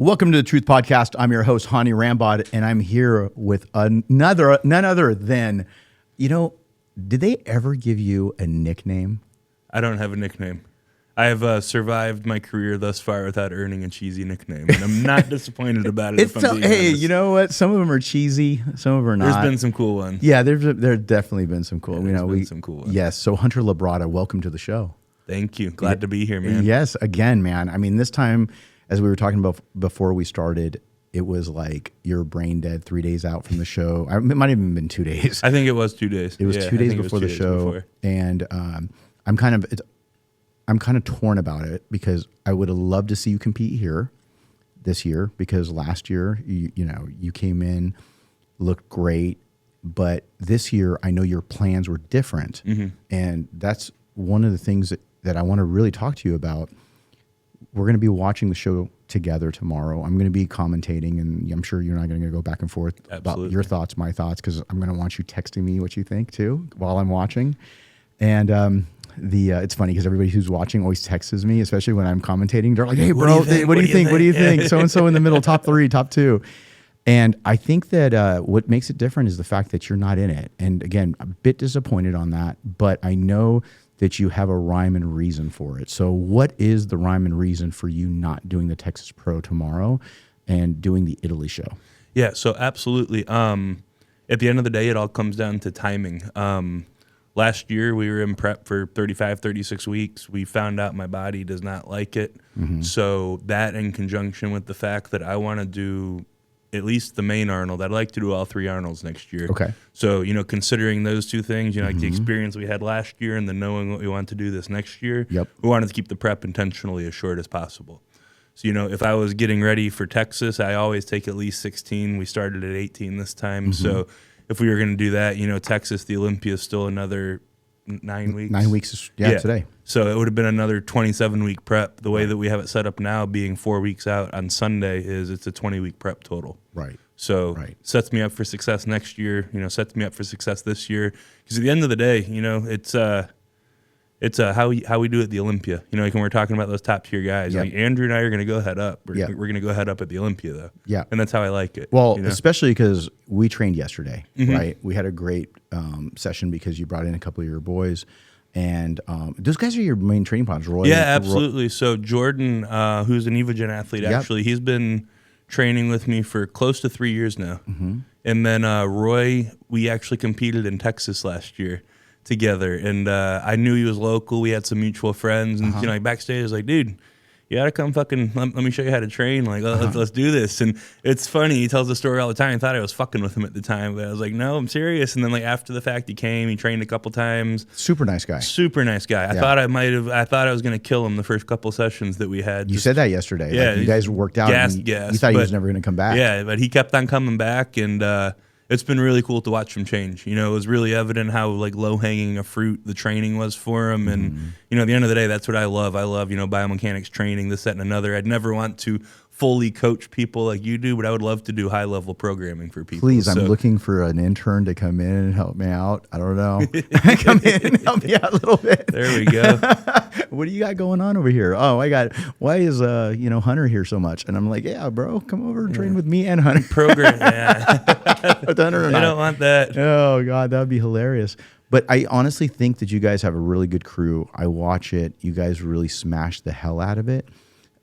Welcome to the Truth Podcast. I'm your host, Hany Rambod, and I'm here with none other than, did they ever give you a nickname? I don't have a nickname. I have survived my career thus far without earning a cheesy nickname, and I'm not disappointed about it. Hey, you know what? Some of them are cheesy, some of them are not. There's been some cool ones. Yeah, there's definitely been some cool. Some cool ones. Yes. So Hunter Labrada, welcome to the show. Thank you. Glad to be here, man. Yes, again, man. I mean, this time, as we were talking about before we started, it was like you're brain dead 3 days out from the show. It might have even been 2 days. I think it was 2 days. It was 2 days before the show, and I'm kind of torn about it because I would have loved to see you compete here this year, because last year you came in, looked great, but this year I know your plans were different, and that's one of the things that I want to really talk to you about. We're going to be watching the show together tomorrow. I'm going to be commentating, and I'm sure you're not going to go back and forth about your thoughts, my thoughts, because I'm going to want you texting me what you think too while I'm watching. And it's funny because everybody who's watching always texts me, especially when I'm commentating. They're like, "Hey, bro, what do you think? What do you think? So and so in the middle, top 3, top 2." And I think that what makes it different is the fact that you're not in it. And again, I'm a bit disappointed on that, but I know that you have a rhyme and reason for it. So what is the rhyme and reason for you not doing the Texas Pro tomorrow and doing the Italy show? Yeah, so absolutely. At the end of the day, it all comes down to timing. Last year, we were in prep for 35, 36 weeks. We found out my body does not like it. So that, in conjunction with the fact that I want to do at least the main Arnold, I'd like to do all 3 Arnolds next year. Okay. So, considering those 2 things, like the experience we had last year and then knowing what we want to do this next year, we wanted to keep the prep intentionally as short as possible. So, if I was getting ready for Texas, I always take at least 16. We started at 18 this time. So if we were going to do that, Texas, the Olympia is still another 9 weeks. 9 weeks is today. So it would have been another 27-week prep. The way that we have it set up now, being 4 weeks out on Sunday, it's a 20-week prep total. Right. So sets me up for success next year. Sets me up for success this year. Because at the end of the day, it's how we do at the Olympia. Like when we're talking about those top tier guys, like Andrew and I are going to go head up. We're going to go head up at the Olympia though. Yeah, and that's how I like it. Well, especially because we trained yesterday, right? We had a great session because you brought in a couple of your boys, and those guys are your main training partners, Roy. Yeah, absolutely. So Jordan, who's an Evogen athlete, actually, he's been training with me for close to 3 years now. And then Roy, we actually competed in Texas last year together, and I knew he was local. We had some mutual friends, and like backstage, I was like, "Dude, you gotta come fucking let me show you how to train. Like, let's do this." And it's funny, he tells the story all the time. I thought I was fucking with him at the time, but I was like, "No, I'm serious." And then like after the fact, he came, he trained a couple times. Super nice guy. I thought I thought I was gonna kill him the first couple sessions that we had. You said that yesterday. Yeah, like you guys worked out. You thought he was never gonna come back. Yeah, but he kept on coming back, and it's been really cool to watch him change. It was really evident how like low-hanging a fruit the training was for him. And, at the end of the day, that's what I love. I love, biomechanics training, this, that, and another. I'd never want to fully coach people like you do, but I would love to do high-level programming for people. Please, I'm looking for an intern to come in and help me out. I don't know. Come in and help me out a little bit. There we go. What do you got going on over here? Oh, why is Hunter here so much? And I'm like, yeah, bro, come over and train with me and Hunter. Program, Hunter and I don't want that. Oh, God, that would be hilarious. But I honestly think that you guys have a really good crew. I watch it. You guys really smash the hell out of it.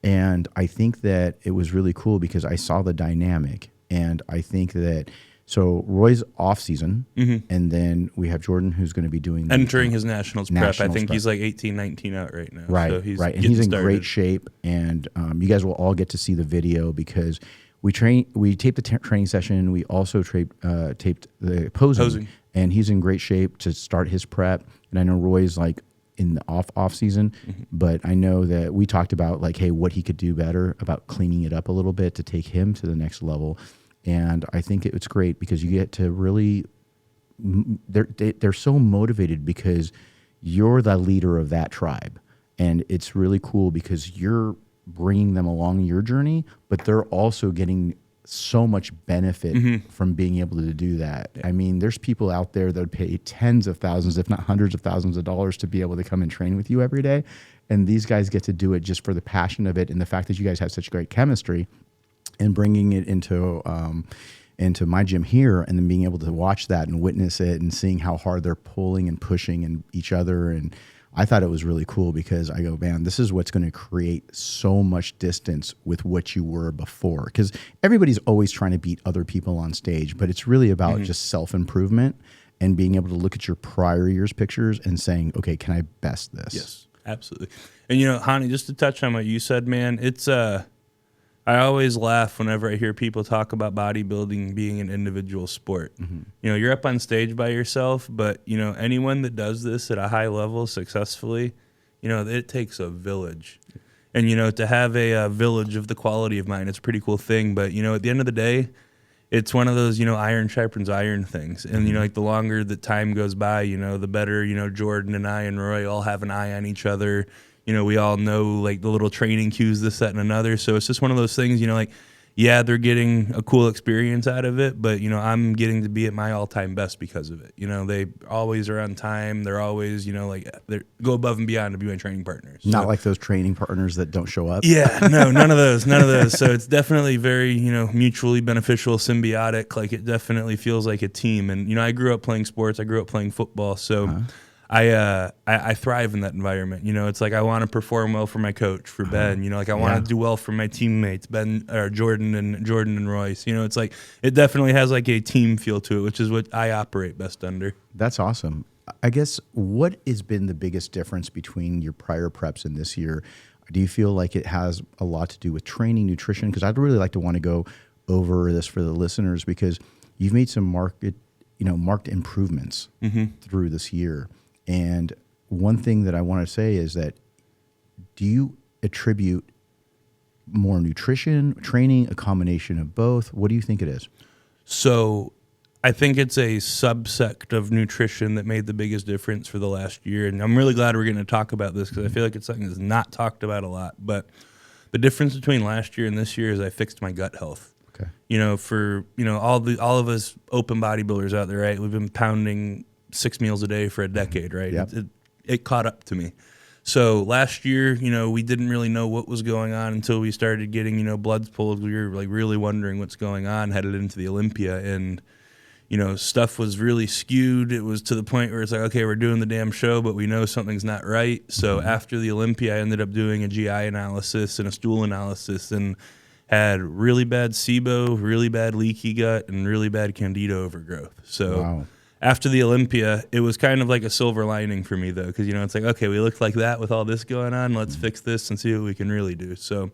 And I think that it was really cool because I saw the dynamic. And I think that, so Roy's off season, and then we have Jordan who's going to be doing entering his nationals prep. I think he's like 18, 19 out right now. Right, so right. And he's in great shape. And you guys will all get to see the video because we taped the training session. We also taped the posing. And he's in great shape to start his prep. And I know Roy's like in the off season, but I know that we talked about like, hey, what he could do better about cleaning it up a little bit to take him to the next level. And I think it's great because you get to really, they're so motivated because you're the leader of that tribe. And it's really cool because you're bringing them along your journey, but they're also getting so much benefit from being able to do that. I mean, there's people out there that would pay tens of thousands, if not hundreds of thousands of dollars to be able to come and train with you every day. And these guys get to do it just for the passion of it and the fact that you guys have such great chemistry. and bringing it into my gym here, and then being able to watch that and witness it and seeing how hard they're pulling and pushing and each other. And I thought it was really cool because I go, man, this is what's going to create so much distance with what you were before. Because everybody's always trying to beat other people on stage, but it's really about just self-improvement and being able to look at your prior year's pictures and saying, okay, can I best this? Yes, absolutely. And, Hany, just to touch on what you said, man, it's I always laugh whenever I hear people talk about bodybuilding being an individual sport. You're up on stage by yourself, but, anyone that does this at a high level successfully, it takes a village. And, to have a village of the quality of mine, it's a pretty cool thing. But, at the end of the day, it's one of those, iron sharpens iron things. And, like the longer that time goes by, the better, Jordan and I and Roy all have an eye on each other. We all know like the little training cues, this, that, and another. So it's just one of those things, they're getting a cool experience out of it, but, I'm getting to be at my all-time best because of it. They always are on time. They're always, they go above and beyond to be my training partners. Not like those training partners that don't show up. Yeah, no, none of those. So it's definitely very, mutually beneficial, symbiotic. Like it definitely feels like a team. And, I grew up playing sports. I grew up playing football. So I thrive in that environment. It's like I want to perform well for my coach, for Ben. I want to do well for my teammates, Ben or Jordan and Royce. It's like it definitely has like a team feel to it, which is what I operate best under. That's awesome. I guess what has been the biggest difference between your prior preps and this year? Do you feel like it has a lot to do with training, nutrition? Because I'd really like to want to go over this for the listeners because you've made some marked improvements through this year. And one thing that I want to say is that do you attribute more nutrition, training, a combination of both? What do you think it is? So I think it's a subsect of nutrition that made the biggest difference for the last year. And I'm really glad we're going to talk about this because I feel like it's something that's not talked about a lot. But the difference between last year and this year is I fixed my gut health. Okay. For all of us open bodybuilders out there, right? We've been pounding 6 meals a day for a decade, right? Yep. It caught up to me. So last year, we didn't really know what was going on until we started getting, bloods pulled. We were like really wondering what's going on, headed into the Olympia, and stuff was really skewed. It was to the point where it's like, okay, we're doing the damn show, but we know something's not right. So after the Olympia, I ended up doing a GI analysis and a stool analysis and had really bad SIBO, really bad leaky gut, and really bad candida overgrowth. So wow. After the Olympia, it was kind of like a silver lining for me, though, because, it's like, okay, we looked like that with all this going on. Let's fix this and see what we can really do. So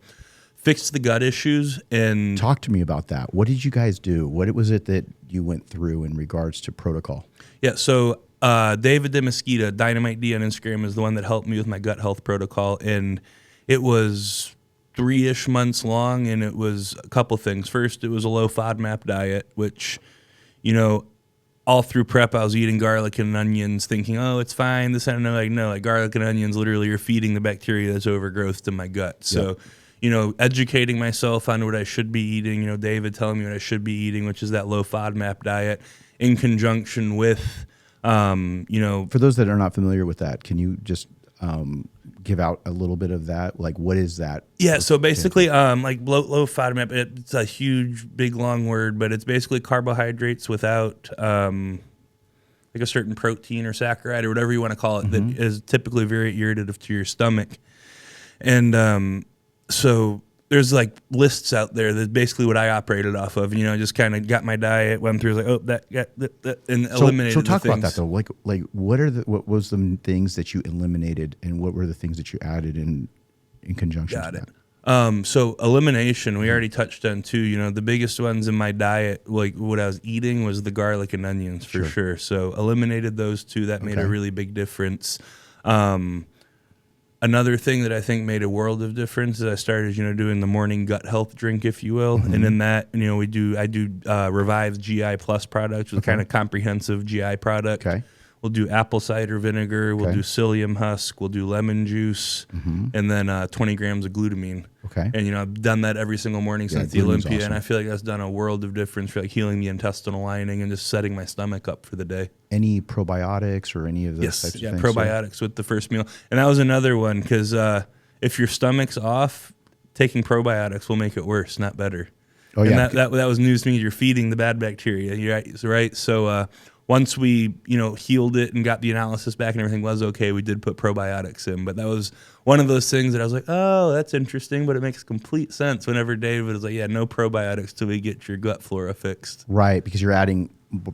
fixed the gut issues. And talk to me about that. What did you guys do? What was it that you went through in regards to protocol? Yeah, so David De Mesquita, Dynamite D on Instagram, is the one that helped me with my gut health protocol. And it was 3-ish months long, and it was a couple things. First, it was a low FODMAP diet, which, all through prep, I was eating garlic and onions thinking, oh, it's fine. This, I don't know. Like garlic and onions literally are feeding the bacteria that's overgrowth to my gut. So, educating myself on what I should be eating, David telling me what I should be eating, which is that low FODMAP diet in conjunction with, For those that are not familiar with that, can you just give out a little bit of that? Like, what is that? Yeah, so basically, like low FODMAP, it's a huge, big, long word, but it's basically carbohydrates without like a certain protein or saccharide or whatever you want to call it that is typically very irritative to your stomach. And so there's like lists out there that's basically what I operated off of. Just kind of got my diet, went through like, oh, that, and eliminated. So talk the things. about that though. Like what was the things that you eliminated, and what were the things that you added in conjunction Got to it. that? So elimination, we already touched on too. The biggest ones in my diet, like what I was eating, was the garlic and onions for sure. So eliminated those two. That made a really big difference. Another thing that I think made a world of difference is I started, doing the morning gut health drink, if you will. And in that, I do Revive GI Plus product, which is kind of comprehensive GI product. Okay. We'll do apple cider vinegar. We'll do psyllium husk. We'll do lemon juice, and then 20 grams of glutamine. Okay. And I've done that every single morning since the Olympia, awesome. And I feel like that's done a world of difference for like healing the intestinal lining and just setting my stomach up for the day. Any probiotics or any of those types of things? Probiotics with the first meal, and that was another one because if your stomach's off, taking probiotics will make it worse, not better. Oh, and yeah. that was news to me. You're feeding the bad bacteria. You're right. So once we healed it and got the analysis back and everything was okay, we did put probiotics in. But that was one of those things that I was like, oh, that's interesting, but it makes complete sense whenever David was like, yeah, no probiotics till we get your gut flora fixed. Right, because you're adding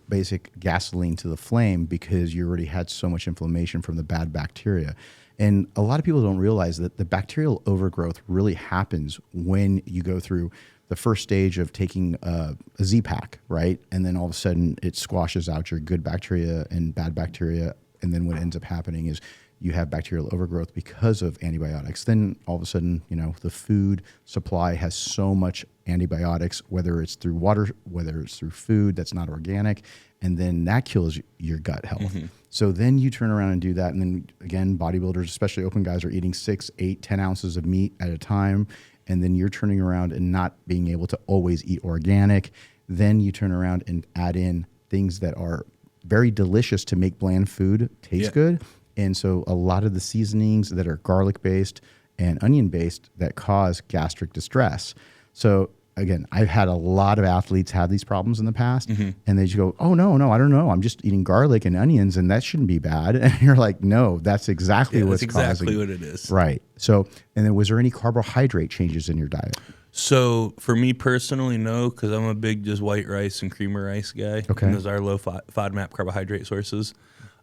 basic gasoline to the flame because you already had so much inflammation from the bad bacteria. And a lot of people don't realize that the bacterial overgrowth really happens when you go through the first stage of taking a Z-Pack, right? And then all of a sudden it squashes out your good bacteria and bad bacteria. And then what ends up happening is you have bacterial overgrowth because of antibiotics. Then all of a sudden, the food supply has so much antibiotics, whether it's through water, whether it's through food that's not organic, and then that kills your gut health. Mm-hmm. So then you turn around and do that. And then again, bodybuilders, especially open guys, are eating 6, 8, 10 ounces of meat at a time. And then you're turning around and not being able to always eat organic. Then you turn around and add in things that are very delicious to make bland food taste good. And so a lot of the seasonings that are garlic-based and onion-based that cause gastric distress. So again, I've had a lot of athletes have these problems in the past, and they just go, oh, no, I don't know. I'm just eating garlic and onions, and that shouldn't be bad. And you're like, no, that's exactly what's causing. That's exactly what it is. Right. So, and then was there any carbohydrate changes in your diet? So for me personally, no, because I'm a big just white rice and creamer rice guy. Okay. And those are low FODMAP carbohydrate sources.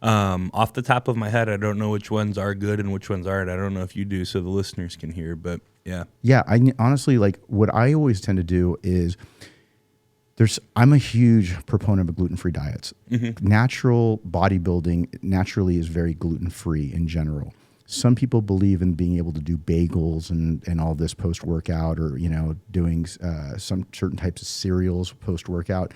Off the top of my head, I don't know which ones are good and which ones aren't. I don't know if you do, so the listeners can hear, but yeah. Yeah, I honestly, like, what I always tend to do is I'm a huge proponent of gluten-free diets. Natural bodybuilding naturally is very gluten-free in general. Some people believe in being able to do bagels and all this post-workout, or, doing some certain types of cereals post-workout.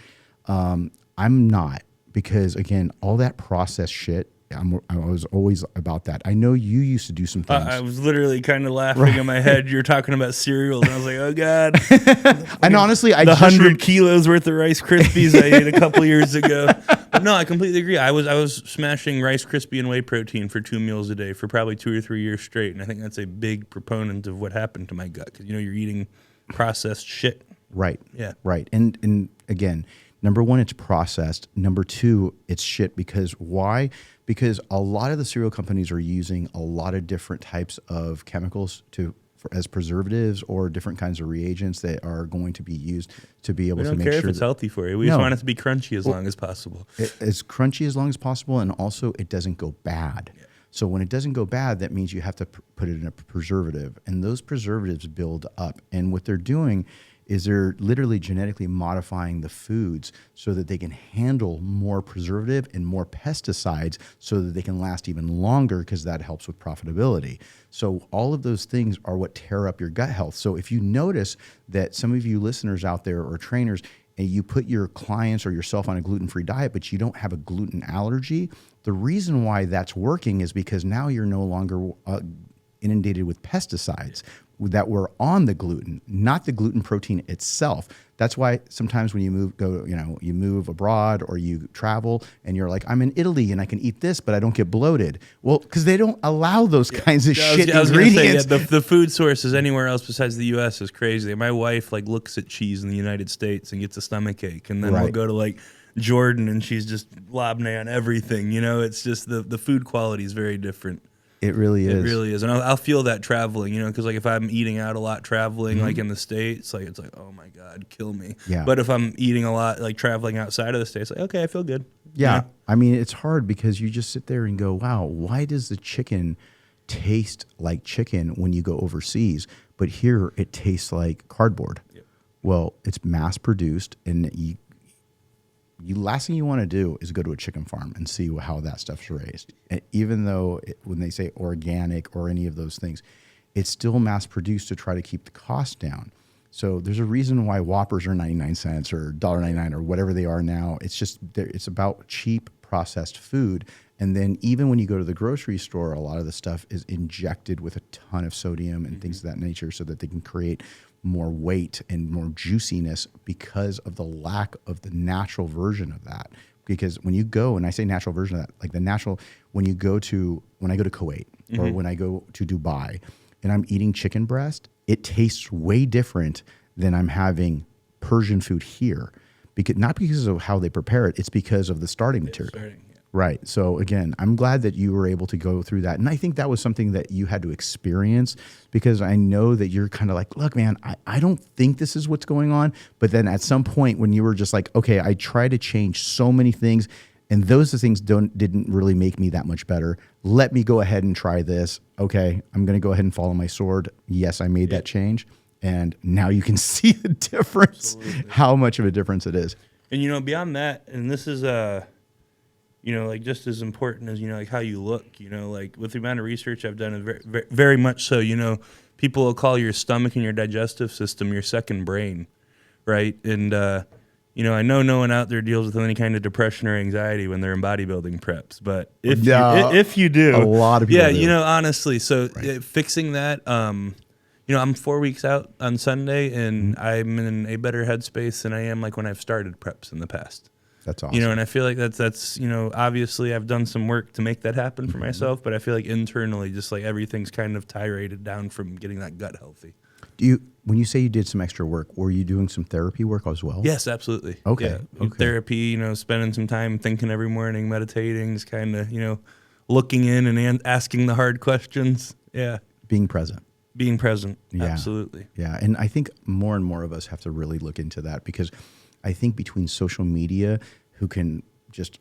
I'm not. Because again, all that processed shit, I was always about that. I know you used to do some things. I was literally kind of laughing in my head. You're talking about cereals, and I was like, oh God. And honestly, the 100 kilos worth of Rice Krispies I ate a couple years ago. But no, I completely agree. I was smashing Rice Krispie and whey protein for 2 meals a day for probably 2 or 3 years straight. And I think that's a big proponent of what happened to my gut. Because, you're eating processed shit. Right. Yeah. Right. And again, number one, it's processed. Number two, it's shit. Because why? Because a lot of the cereal companies are using a lot of different types of chemicals as preservatives or different kinds of reagents that are going to be used to be able to make sure. We don't care if it's healthy for you. We just want it to be crunchy as long as possible. As crunchy as long as possible, and also it doesn't go bad. Yeah. So when it doesn't go bad, that means you have to put it in a preservative. And those preservatives build up. And what they're doing is they're literally genetically modifying the foods so that they can handle more preservative and more pesticides so that they can last even longer, because that helps with profitability. So all of those things are what tear up your gut health. So if you notice that some of you listeners out there or trainers, and you put your clients or yourself on a gluten-free diet, but you don't have a gluten allergy, the reason why that's working is because now you're no longer inundated with pesticides that were on the gluten, not the gluten protein itself. That's why sometimes when you move abroad or you travel and you're like, I'm in Italy and I can eat this, but I don't get bloated. Well, because they don't allow those kinds of shit ingredients. Say, the food sources anywhere else besides the U.S. is crazy. My wife looks at cheese in the United States and gets a stomach ache, and then we'll go to Jordan and she's just labne on everything. It's just the food quality is very different. It really is. It really is. And I'll feel that traveling, because if I'm eating out a lot traveling, in the States, it's like, oh my God, kill me. Yeah. But if I'm eating a lot, traveling outside of the States, okay, I feel good. Yeah. I mean, it's hard because you just sit there and go, wow, why does the chicken taste like chicken when you go overseas? But here it tastes like cardboard. Yep. Well, it's mass produced, and last thing you want to do is go to a chicken farm and see how that stuff's raised. And even though when they say organic or any of those things, it's still mass produced to try to keep the cost down. So there's a reason why Whoppers are 99 cents or $1.99 or whatever they are now. It's just it's about cheap processed food. And then even when you go to the grocery store, a lot of the stuff is injected with a ton of sodium and things of that nature so that they can create more weight and more juiciness because of the lack of the natural version of that. Because when you go, and I say natural version of that, when I go to Kuwait or when I go to Dubai and I'm eating chicken breast, it tastes way different than I'm having Persian food here, because not because of how they prepare it, it's because of the starting material. Right. So again, I'm glad that you were able to go through that. And I think that was something that you had to experience, because I know that you're kind of like, look, man, I don't think this is what's going on. But then at some point when you were just like, okay, I try to change so many things, and those things didn't really make me that much better. Let me go ahead and try this. Okay, I'm going to go ahead and follow my sword. Yes, I made that change. And now you can see the difference, how much of a difference it is. And, you know, beyond that, and this is, you know, like just as important as, you know, like how you look, you know, like with the amount of research I've done, very, very, very much so, you know, people will call your stomach and your digestive system your second brain, right? And, you know, I know no one out there deals with any kind of depression or anxiety when they're in bodybuilding preps, but if you do, a lot of people do. You know, honestly, so fixing that, you know, I'm 4 weeks out on Sunday, and I'm in a better headspace than I am like when I've started preps in the past. That's awesome. You know, and I feel like that's you know, obviously I've done some work to make that happen for myself, but I feel like internally, just like everything's kind of titrated down from getting that gut healthy. When you say you did some extra work, were you doing some therapy work as well? Yes, absolutely. Okay. Yeah. Therapy, you know, spending some time thinking every morning, meditating, just kind of, you know, looking in and asking the hard questions. Yeah. Being present. Being present. Yeah. Absolutely. Yeah. And I think more and more of us have to really look into that, because I think between social media, who can just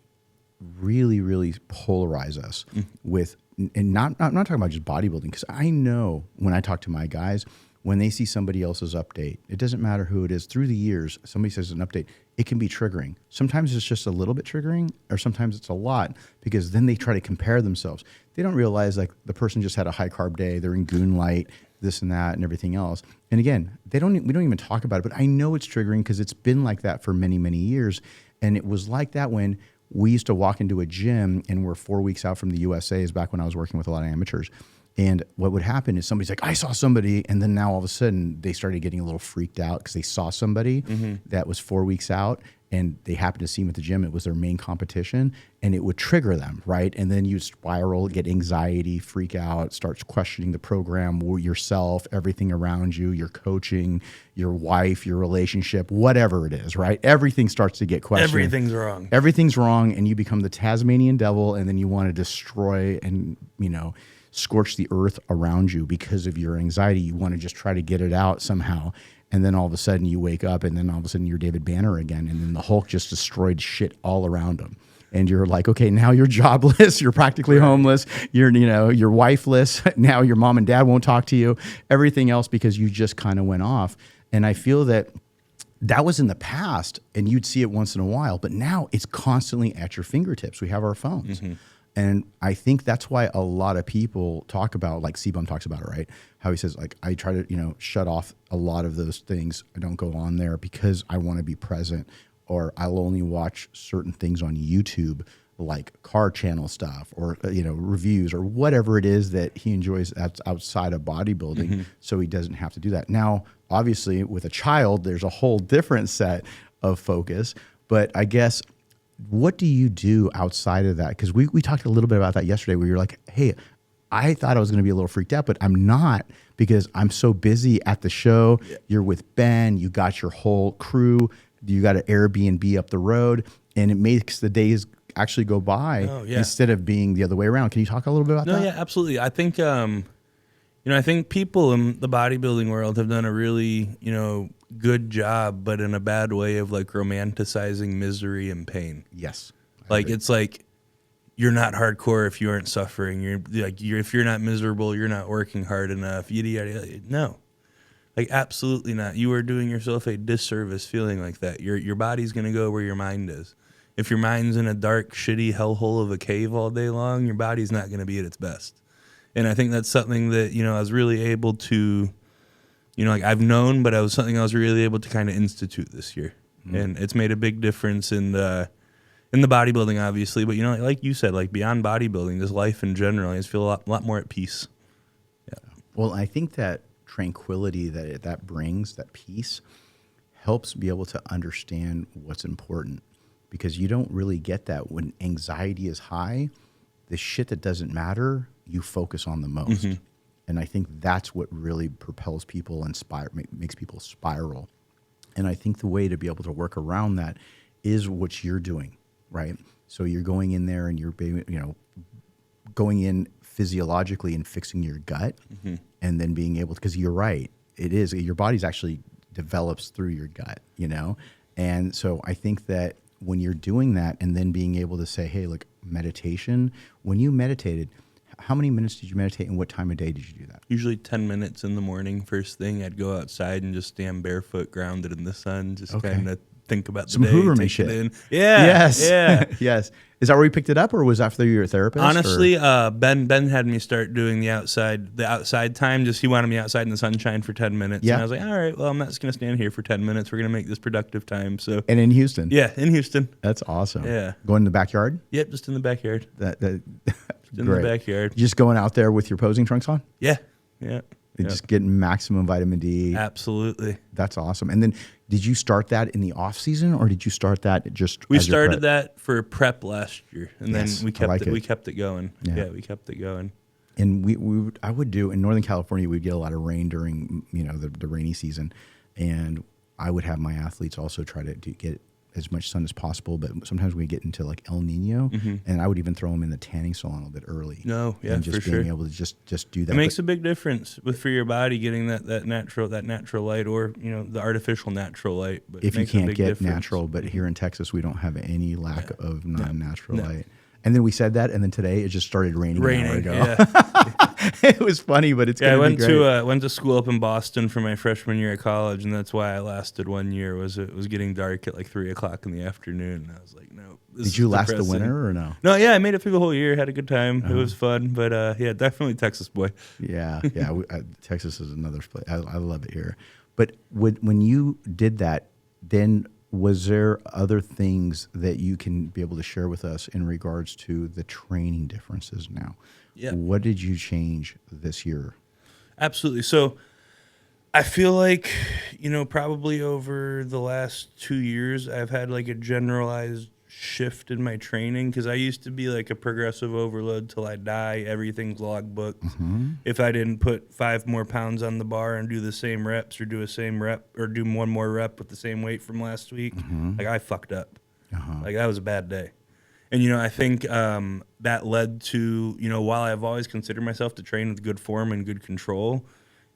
really, really polarize us with, and I'm not talking about just bodybuilding, because I know when I talk to my guys, when they see somebody else's update, it doesn't matter who it is, through the years, somebody says an update, it can be triggering. Sometimes it's just a little bit triggering, or sometimes it's a lot, because then they try to compare themselves. They don't realize like the person just had a high carb day, they're in goon light, this and that and everything else. And again, we don't even talk about it, but I know it's triggering because it's been like that for many, many years. And it was like that when we used to walk into a gym and we're 4 weeks out from the USA's, back when I was working with a lot of amateurs. And what would happen is somebody's like, I saw somebody. And then now all of a sudden they started getting a little freaked out because they saw somebody that was 4 weeks out, and they happened to see him at the gym. It was their main competition, and it would trigger them, right? And then you spiral, get anxiety, freak out, starts questioning the program, yourself, everything around you, your coaching, your wife, your relationship, whatever it is, right? Everything starts to get questioned. Everything's wrong. Everything's wrong, and you become the Tasmanian devil, and then you want to destroy and, you know, scorch the earth around you because of your anxiety. You want to just try to get it out somehow. And then all of a sudden you wake up, and then all of a sudden you're David Banner again. And then the Hulk just destroyed shit all around him. And you're like, okay, now you're jobless. You're practically homeless. You're wifeless. Now your mom and dad won't talk to you. Everything else because you just kind of went off. And I feel that was in the past, and you'd see it once in a while. But now it's constantly at your fingertips. We have our phones. And I think that's why a lot of people talk about, like C-Bum talks about it, right? How he says, like, I try to, shut off a lot of those things. I don't go on there because I want to be present, or I'll only watch certain things on YouTube, like car channel stuff, or, reviews, or whatever it is that he enjoys that's outside of bodybuilding. So he doesn't have to do that. Now, obviously, with a child, there's a whole different set of focus. But I guess, what do you do outside of that? Because we talked a little bit about that yesterday, where you're like, hey, I thought I was going to be a little freaked out, but I'm not, because I'm so busy at the show. Yeah. You're with Ben. You got your whole crew. You got an Airbnb up the road, and it makes the days actually go by instead of being the other way around. Can you talk a little bit about that? No, yeah, absolutely. I think, I think people in the bodybuilding world have done a really, good job, but in a bad way, of like romanticizing misery and pain. Yes. Like, it's like, you're not hardcore if you aren't suffering. If you're not miserable, you're not working hard enough. Yada, yada, yada. No, like, absolutely not. You are doing yourself a disservice feeling like that. Your body's going to go where your mind is. If your mind's in a dark, shitty hellhole of a cave all day long, your body's not going to be at its best. And I think that's something that, I was really able to, I've known, but it was something I was really able to kind of institute this year. And it's made a big difference in the bodybuilding, obviously. But, like you said, like beyond bodybuilding, just life in general, I just feel a lot more at peace. Yeah. Well, I think that tranquility that brings, that peace, helps be able to understand what's important. Because you don't really get that when anxiety is high. The shit that doesn't matter, you focus on the most. And I think that's what really propels people and makes people spiral. And I think the way to be able to work around that is what you're doing, right? So you're going in there and you're, going in physiologically and fixing your gut, and then being able to, because you're right, it is, your body's actually develops through your gut, And so I think that when you're doing that and then being able to say, hey, look, meditation, when you meditated, how many minutes did you meditate and what time of day did you do that? Usually 10 minutes in the morning. First thing, I'd go outside and just stand barefoot, grounded in the sun, just kind of think about the Some day. Hooverman take shit. it in. Yeah. Yes. Yeah. Yes. Is that where you picked it up, or was that after your therapist? Honestly, Ben had me start doing the outside time. Just he wanted me outside in the sunshine for 10 minutes. Yeah. And I was like, all right, well, I'm not just going to stand here for 10 minutes. We're going to make this productive time. So. And in Houston? Yeah, in Houston. That's awesome. Yeah. Going in the backyard? Yep, just in the backyard. Just in the backyard. You just going out there with your posing trunks on? Yeah. Yeah. Just getting maximum vitamin D. Absolutely. That's awesome. And then did you start that in the off season, or did you start that just We started that for prep last year, and Yes, then we kept it. We kept it going. Yeah. We kept it going. And I would do in Northern California, we'd get a lot of rain during the rainy season, and I would have my athletes also try to get as much sun as possible. But sometimes we get into like El Nino, and I would even throw them in the tanning salon a little bit early. No, yeah, and just for being sure. able to just do that. It makes a big difference for your body getting that natural light, or the artificial natural light. But if you can't get difference. natural, but here in Texas we don't have any lack of non-natural light. And then we said that, and then today it just started raining an hour ago. Yeah. It was funny, but it's I going to be great. went to school up in Boston for my freshman year at college, and that's why I lasted 1 year. It was getting dark at like 3:00 in the afternoon, and I was like, no. Did you last the winter or no? No, yeah, I made it through the whole year. Had a good time. It was fun, but yeah, definitely Texas boy. Yeah. Texas is another place. I love it here. But when you did that, then was there other things that you can be able to share with us in regards to the training differences now? Yeah. What did you change this year? Absolutely. So I feel like, probably over the last 2 years, I've had like a generalized shift in my training, because I used to be like a progressive overload till I die. Everything's log booked. If I didn't put 5 more pounds on the bar and do the same reps, or do a same rep, or do 1 more rep with the same weight from last week, like I fucked up. Like that was a bad day. And, I think that led to, while I've always considered myself to train with good form and good control,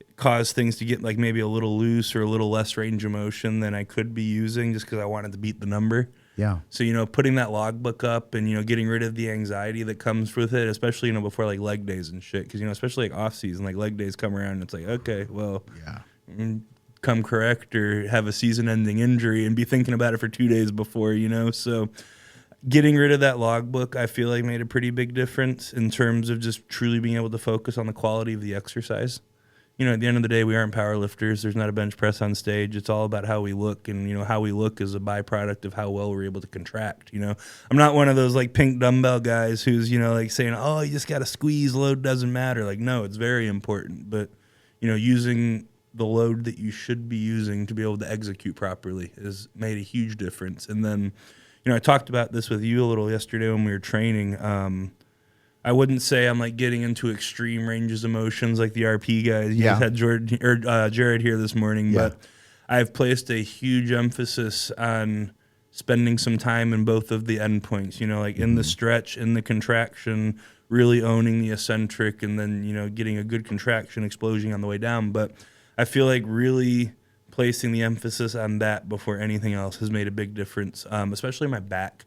it caused things to get like maybe a little loose or a little less range of motion than I could be using, just because I wanted to beat the number. Yeah. So, putting that logbook up and, getting rid of the anxiety that comes with it, especially, before like leg days and shit. Because, especially like off season, like leg days come around and it's like, okay, well, come correct or have a season ending injury and be thinking about it for 2 days before, So getting rid of that logbook, I feel like made a pretty big difference in terms of just truly being able to focus on the quality of the exercise. At the end of the day, we aren't power lifters. There's not a bench press on stage. It's all about how we look, and how we look is a byproduct of how well we're able to contract. I'm not one of those like pink dumbbell guys who's like saying, "Oh, you just got to squeeze. Load doesn't matter." Like, no, it's very important. But using the load that you should be using to be able to execute properly has made a huge difference. And then, I talked about this with you a little yesterday when we were training. I wouldn't say I'm like getting into extreme ranges of motions like the RP guys. You guys had Jared here this morning, but I've placed a huge emphasis on spending some time in both of the endpoints. Like in the stretch, in the contraction, really owning the eccentric, and then getting a good contraction explosion on the way down. But I feel like really placing the emphasis on that before anything else has made a big difference, especially my back.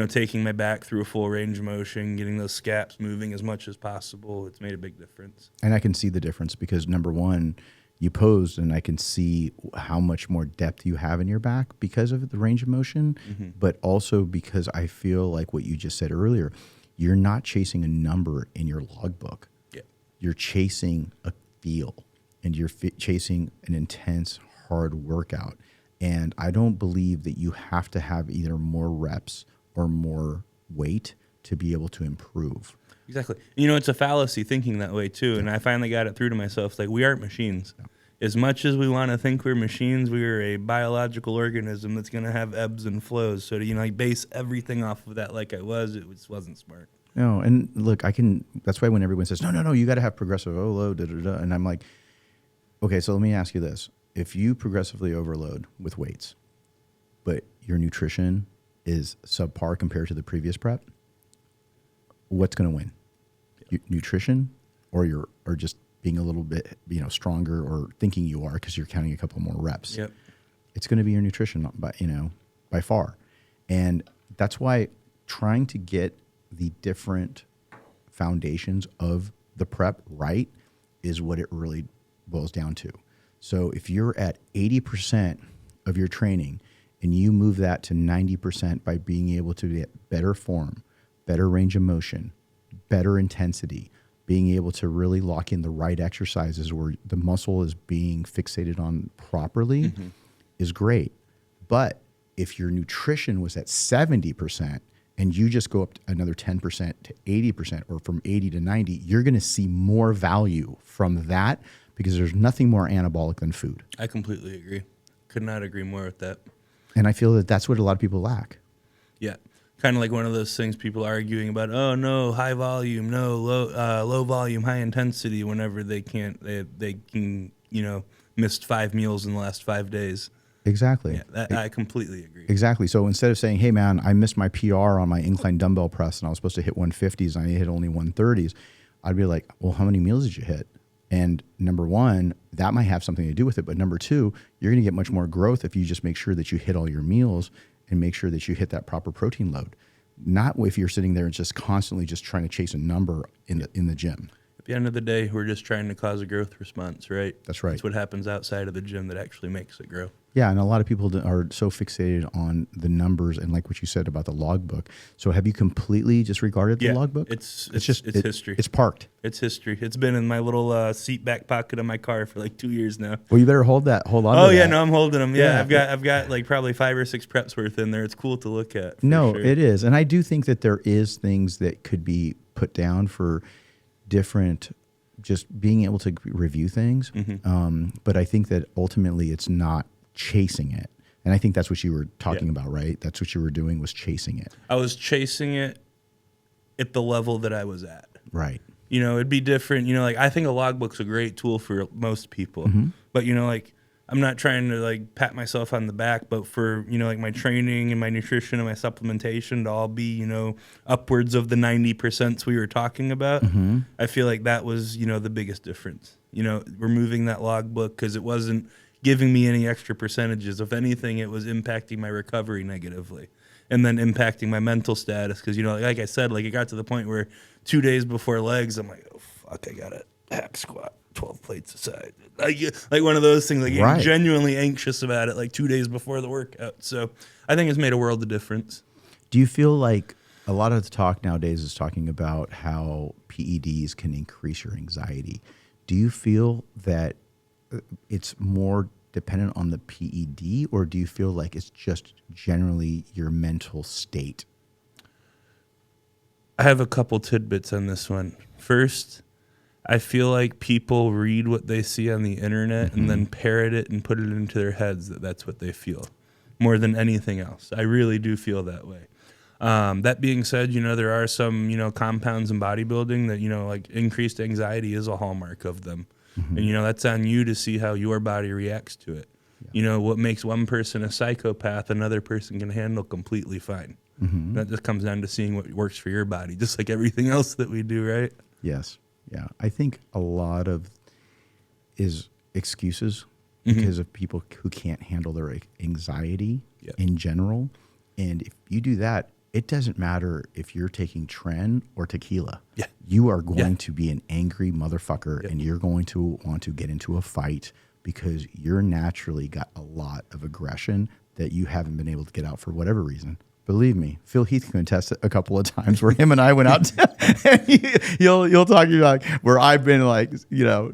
Taking my back through a full range of motion, getting those scaps moving as much as possible, it's made a big difference. And I can see the difference because, number one, you posed, and I can see how much more depth you have in your back because of the range of motion, but also because I feel like what you just said earlier, you're not chasing a number in your logbook. Yeah. You're chasing a feel, and you're chasing an intense, hard workout. And I don't believe that you have to have either more reps or more weight to be able to improve. Exactly. It's a fallacy thinking that way too. And I finally got it through to myself. Like, we aren't machines. No. As much as we want to think we're machines, we are a biological organism that's going to have ebbs and flows. So to, base everything off of that like I was, it just wasn't smart. No, and look, that's why when everyone says, no, you got to have progressive overload, and I'm like, okay, so let me ask you this. if you progressively overload with weights, but your nutrition is subpar compared to the previous prep, what's going to win? Nutrition or just being a little bit, stronger or thinking you are because you're counting a couple more reps. Yep. It's going to be your nutrition by far. And that's why trying to get the different foundations of the prep right is what it really boils down to. So if you're at 80% of your training and you move that to 90% by being able to get better form, better range of motion, better intensity, being able to really lock in the right exercises where the muscle is being fixated on properly is great. But if your nutrition was at 70% and you just go up another 10% to 80% or from 80 to 90, you're going to see more value from that because there's nothing more anabolic than food. I completely agree. Could not agree more with that. And I feel that that's what a lot of people lack. Yeah. Kind of like one of those things people arguing about, oh, no, high volume, no, low volume, high intensity, whenever they can, missed 5 meals in the last 5 days. Exactly. Yeah, I completely agree. Exactly. So instead of saying, hey, man, I missed my PR on my incline dumbbell press and I was supposed to hit 150s and I hit only 130s, I'd be like, well, how many meals did you hit? And number one, that might have something to do with it. But number two, you're going to get much more growth if you just make sure that you hit all your meals and make sure that you hit that proper protein load. Not if you're sitting there and just constantly just trying to chase a number in the gym. At the end of the day, we're just trying to cause a growth response, right? That's right. That's what happens outside of the gym that actually makes it grow. Yeah, and a lot of people are so fixated on the numbers and like what you said about the logbook. So have you completely disregarded the logbook? It's history. It's parked. It's history. It's been in my little seat back pocket of my car for like 2 years now. Well, you better hold on. Oh to yeah, that. no, I'm holding them. Yeah, I've got like probably 5 or 6 preps worth in there. It's cool to look at. No, sure. It is, and I do think that there is things that could be put down for different. Just being able to review things, but I think that ultimately it's not chasing it. And I think that's what you were talking about, right? That's what you were doing, was chasing it. I was chasing it at the level that I was at. Right. It'd be different. Like I think a logbook's a great tool for most people. But, like I'm not trying to like pat myself on the back, but for, like my training and my nutrition and my supplementation to all be, upwards of the 90% we were talking about, I feel like that was, the biggest difference. Removing that logbook because it wasn't giving me any extra percentages. If anything, it was impacting my recovery negatively and then impacting my mental status. Because, like I said, like it got to the point where 2 days before legs, I'm like, oh, fuck, I got to hack squat 12 plates aside. Like one of those things, like you're genuinely anxious about it like 2 days before the workout. So I think it's made a world of difference. Do you feel like a lot of the talk nowadays is talking about how PEDs can increase your anxiety? Do you feel that it's more dependent on the PED, or do you feel like it's just generally your mental state? I have a couple tidbits on this one. First, I feel like people read what they see on the internet and then parrot it and put it into their heads that that's what they feel more than anything else. I really do feel that way. That being said, there are some, compounds in bodybuilding that, like increased anxiety is a hallmark of them. And, that's on you to see how your body reacts to it. Yeah. What makes one person a psychopath, another person can handle completely fine. That just comes down to seeing what works for your body, just like everything else that we do, right? Yes. Yeah. I think a lot of is excuses because of people who can't handle their anxiety in general. And if you do that, it doesn't matter if you're taking Tren or tequila. Yeah. You are going to be an angry motherfucker and you're going to want to get into a fight because you're naturally got a lot of aggression that you haven't been able to get out for whatever reason. Believe me, Phil Heath can attest a couple of times where him and I went out and you'll talk about where I've been like,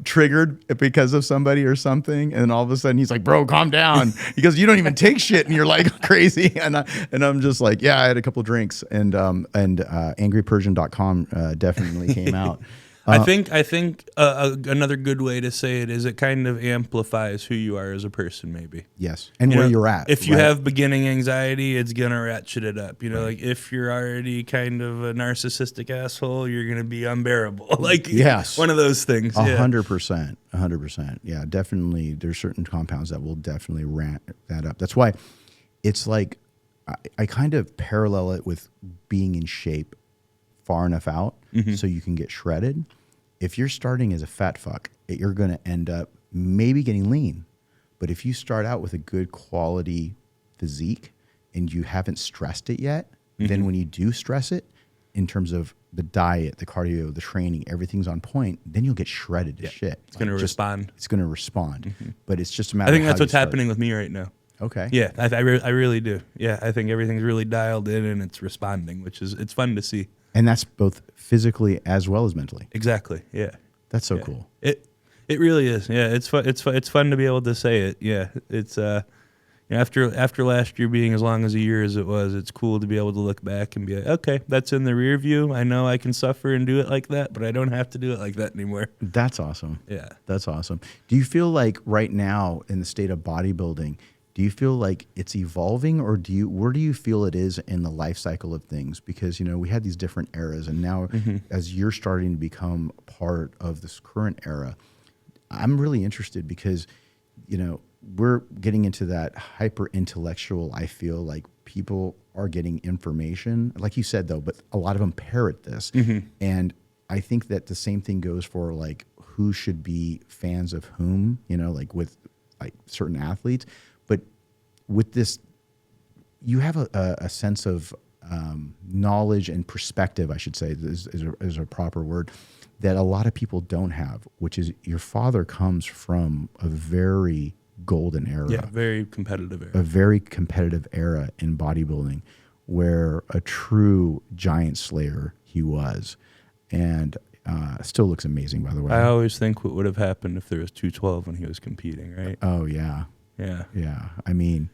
triggered because of somebody or something. And all of a sudden he's like, bro, calm down. He goes, you don't even take shit. And you're like crazy. And I'm just like, yeah, I had a couple of drinks and angrypersian.com definitely came out. I think another good way to say it is it kind of amplifies who you are as a person, maybe. Yes, and where you're at. If you have beginning anxiety, it's gonna ratchet it up. Like if you're already kind of a narcissistic asshole, you're gonna be unbearable. Like one of those things. 100%, 100%. Yeah, definitely. There's certain compounds that will definitely ramp that up. That's why it's like I kind of parallel it with being in shape far enough out so you can get shredded. If you're starting as a fat fuck, you're going to end up maybe getting lean. But if you start out with a good quality physique and you haven't stressed it yet, then when you do stress it, in terms of the diet, the cardio, the training, everything's on point, then you'll get shredded to shit. It's going to respond. It's going to respond. But it's just a matter of I think that's what's happening with me right now. Okay. Yeah, I really do. Yeah, I think everything's really dialed in and it's responding, it's fun to see. And that's both physically as well as mentally. Exactly. Yeah. That's so cool. It really is. Yeah. It's fun. It's fun to be able to say it. Yeah. It's after last year being as long as a year as it was, it's cool to be able to look back and be like, okay, that's in the rear view. I know I can suffer and do it like that, but I don't have to do it like that anymore. That's awesome. Yeah. That's awesome. Do you feel like right now in the state of bodybuilding, do you feel like it's evolving, or where do you feel it is in the life cycle of things? Because, we had these different eras, and now as you're starting to become part of this current era, I'm really interested because, we're getting into that hyper intellectual. I feel like people are getting information, like you said, though, but a lot of them parrot this. And I think that the same thing goes for like who should be fans of whom, like with like certain athletes. But with this, you have a sense of knowledge and perspective, I should say, is a proper word, that a lot of people don't have, which is your father comes from a very golden era. Yeah, very competitive era. A very competitive era in bodybuilding where a true giant slayer he was. And still looks amazing, by the way. I always think what would have happened if there was 212 when he was competing, right? Oh, yeah. Yeah. Yeah. I mean,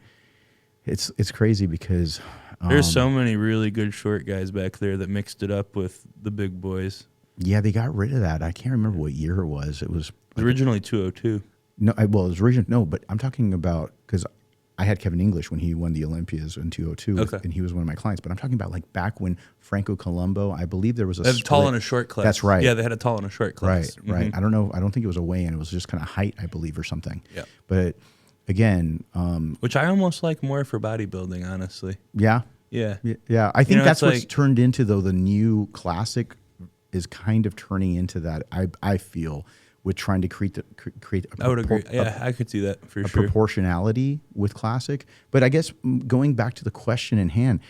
it's crazy because there's so many really good short guys back there that mixed it up with the big boys. Yeah, they got rid of that. I can't remember what year it was. It was originally 202. No, it was originally but I'm talking about because I had Kevin English when he won the Olympias in 202, and he was one of my clients. But I'm talking about like back when Franco Colombo, I believe there was a tall and a short class. That's right. Yeah, they had a tall and a short class. Right. I don't know. I don't think it was a weigh-in. It was just kind of height, I believe, or something. Yeah. But again, which I almost like more for bodybuilding, honestly. Yeah. Yeah. Yeah. I think that's what's turned into, though, the new classic is kind of turning into that. I feel. With trying to create I would agree. Yeah, I could see that for sure. Proportionality with classic. But I guess going back to the question in hand,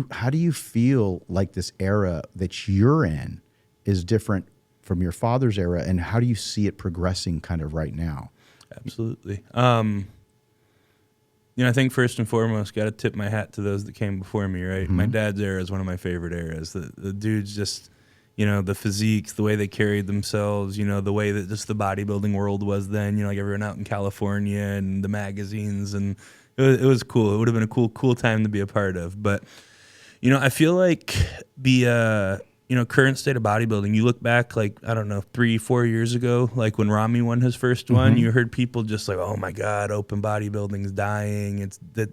how do you feel like this era that you're in is different from your father's era, and how do you see it progressing kind of right now? Absolutely. I think first and foremost, got to tip my hat to those that came before me, right? My dad's era is one of my favorite eras. The dudes just... the physiques, the way they carried themselves, the way that just the bodybuilding world was then, like everyone out in California and the magazines, and it was cool. It would have been a cool time to be a part of. But, I feel like the, current state of bodybuilding, you look back like, I don't know, 3-4 years ago, like when Rami won his first one, you heard people just like, oh my God, open bodybuilding's dying. It's that,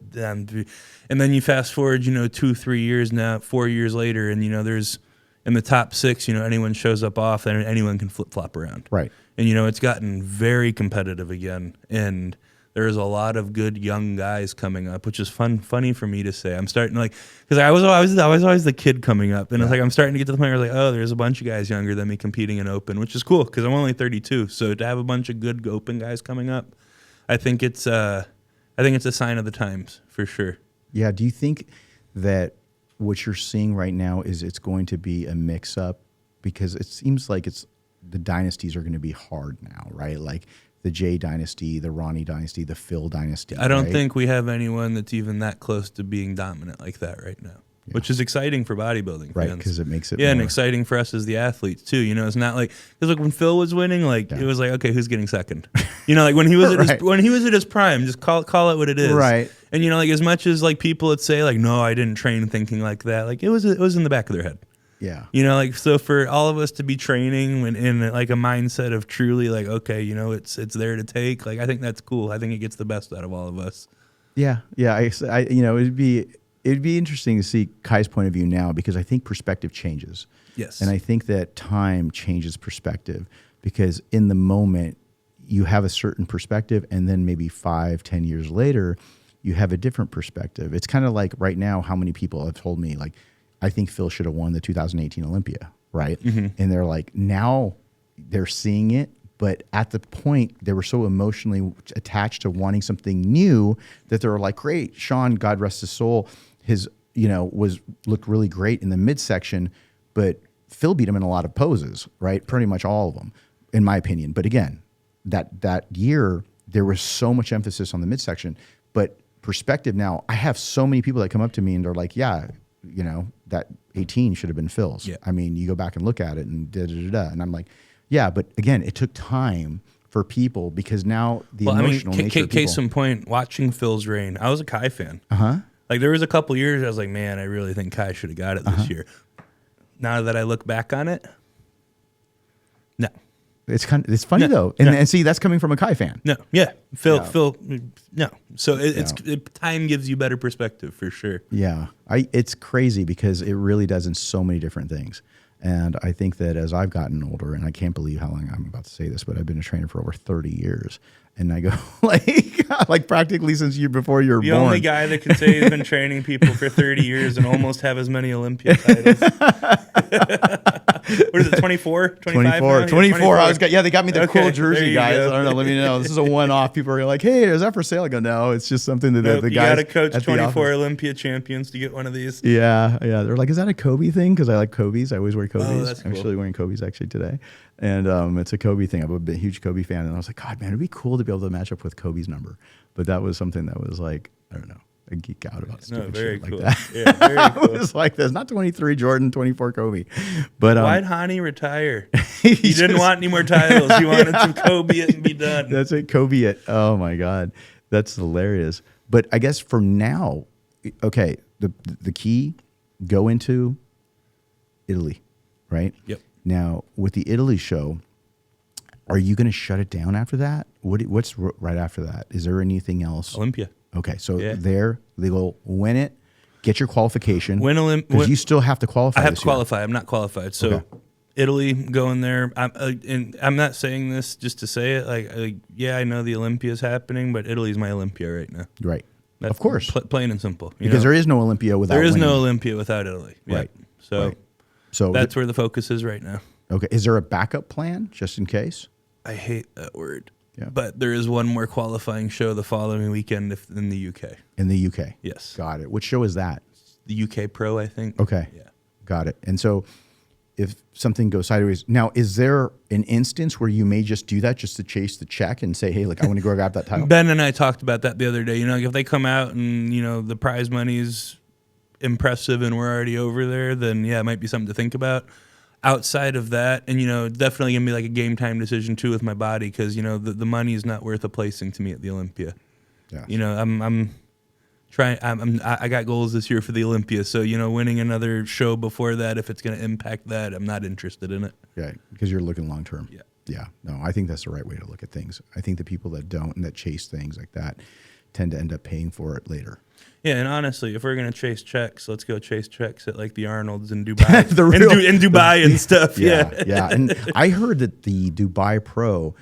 and then you fast forward, 2-3 years now, 4 years later, and, there's, in the top 6, anyone shows up off and anyone can flip-flop around. Right. And, it's gotten very competitive again. And there's a lot of good young guys coming up, which is funny for me to say. I'm starting to because I was always the kid coming up. And it's like I'm starting to get to the point where there's a bunch of guys younger than me competing in open, which is cool because I'm only 32. So to have a bunch of good open guys coming up, I think it's a sign of the times for sure. Yeah. Do you think that what you're seeing right now is it's going to be a mix-up? Because it seems like the dynasties are going to be hard now, right? Like the Jay dynasty, the Ronnie dynasty, the Phil dynasty. I don't think we have anyone that's even that close to being dominant like that right now, which is exciting for bodybuilding right? fans. Because it makes it more. And exciting for us as the athletes too. It's not like because when Phil was winning, it was like, okay, who's getting second? Like when he was when he was at his prime, just call it what it is, right? And as much as people would say no, I didn't train thinking like that, it was in the back of their head. Yeah. You know, like, so for all of us to be training when in like a mindset of truly like, okay, you know, it's there to take. Like, I think that's cool. I think it gets the best out of all of us. Yeah. Yeah. I you know, it'd be interesting to see Kai's point of view now, because I think perspective changes. Yes. And I think that time changes perspective, because in the moment you have a certain perspective, and then maybe 5-10 years later, you have a different perspective. It's kind of like right now, how many people have told me, like, I think Phil should have won the 2018 Olympia, right? And they're like, now they're seeing it, but at the point they were so emotionally attached to wanting something new that they were like, great, Sean, God rest his soul, his, you know, looked really great in the midsection, but Phil beat him in a lot of poses, right? Pretty much all of them, in my opinion. But again, that year there was so much emphasis on the midsection, but perspective now, I have so many people that come up to me and they're like, yeah, you know, that 18 should have been Phil's. Yeah. I mean, you go back and look at it and da-da-da-da. And I'm like, yeah, but again, it took time for people, because now the emotional nature of people. Case in point, watching Phil's reign, I was a Kai fan. Uh-huh. Like, there was a couple years I was like, man, I really think Kai should have got it this year. Now that I look back on it, no. It's funny though. And see, that's coming from a Kai fan. No. Yeah. Phil, no. So time gives you better perspective for sure. Yeah. It's crazy, because it really does in so many different things. And I think that as I've gotten older, and I can't believe how long I'm about to say this, but I've been a trainer for over 30 years. And I go like practically since before you were born. The only guy that can say he's been training people for 30 years and almost have as many Olympia titles. What is it, 24? 24. 24. Yeah, they got me the cool jersey, guys. Go. I don't know. Let me know. This is a one-off. People are like, hey, is that for sale? I go, no, it's just something that the guys. You got to coach 24 Olympia champions to get one of these. Yeah. Yeah. They're like, is that a Kobe thing? Because I like Kobe's. I always wear Kobe's. Oh, that's cool. I'm actually wearing Kobe's actually today. And it's a Kobe thing. I'm a huge Kobe fan. And I was like, God, man, it'd be cool to be able to match up with Kobe's number. But that was something that was like, I don't know. I geek out about stupid shit cool. like that. Yeah, very cool. It was like this, not 23 Jordan, 24 Kobe. But why'd Hany retire? He didn't want any more titles. He wanted to Kobe it and be done. That's it, Kobe it. Oh my God, that's hilarious. But I guess for now, okay, the key, go into Italy, right? Yep. Now with the Italy show, are you going to shut it down after that? What's right after that? Is there anything else? Olympia. Okay, so there they go win it, get your qualification. Because you still have to qualify. I have to qualify. I'm not qualified. So okay. Italy, going there. And I'm not saying this just to say it. Like, yeah, I know the Olympia is happening, but Italy's my Olympia right now. Right. That's of course. Plain and simple. Because there is no Olympia without There is winning. no Olympia without Italy. Right. Yeah. So, right. So that's where the focus is right now. Okay. Is there a backup plan just in case? I hate that word. Yeah. But there is one more qualifying show the following weekend in the UK. In the UK? Yes. Got it. Which show is that? The UK Pro, I think. Okay. Yeah. Got it. And so if something goes sideways, now is there an instance where you may just do that just to chase the check and say, hey, like I want to go grab that title? Ben and I talked about that the other day. You know, if they come out and, you know, the prize money's impressive and we're already over there, then yeah, it might be something to think about. Outside of that, and, you know, definitely going to be like a game time decision too with my body, because, you know, the money is not worth a placing to me at the Olympia. Yeah. You know, I'm trying, I got goals this year for the Olympia. So, you know, winning another show before that, if it's going to impact that, I'm not interested in it. Right. Because you're looking long term. Yeah. Yeah. No, I think that's the right way to look at things. I think the people that don't and that chase things like that tend to end up paying for it later. Yeah, and honestly, if we're gonna chase checks, let's go chase checks at like the Arnold's in Dubai, in Dubai and stuff. Yeah, yeah. And I heard that the Dubai Pro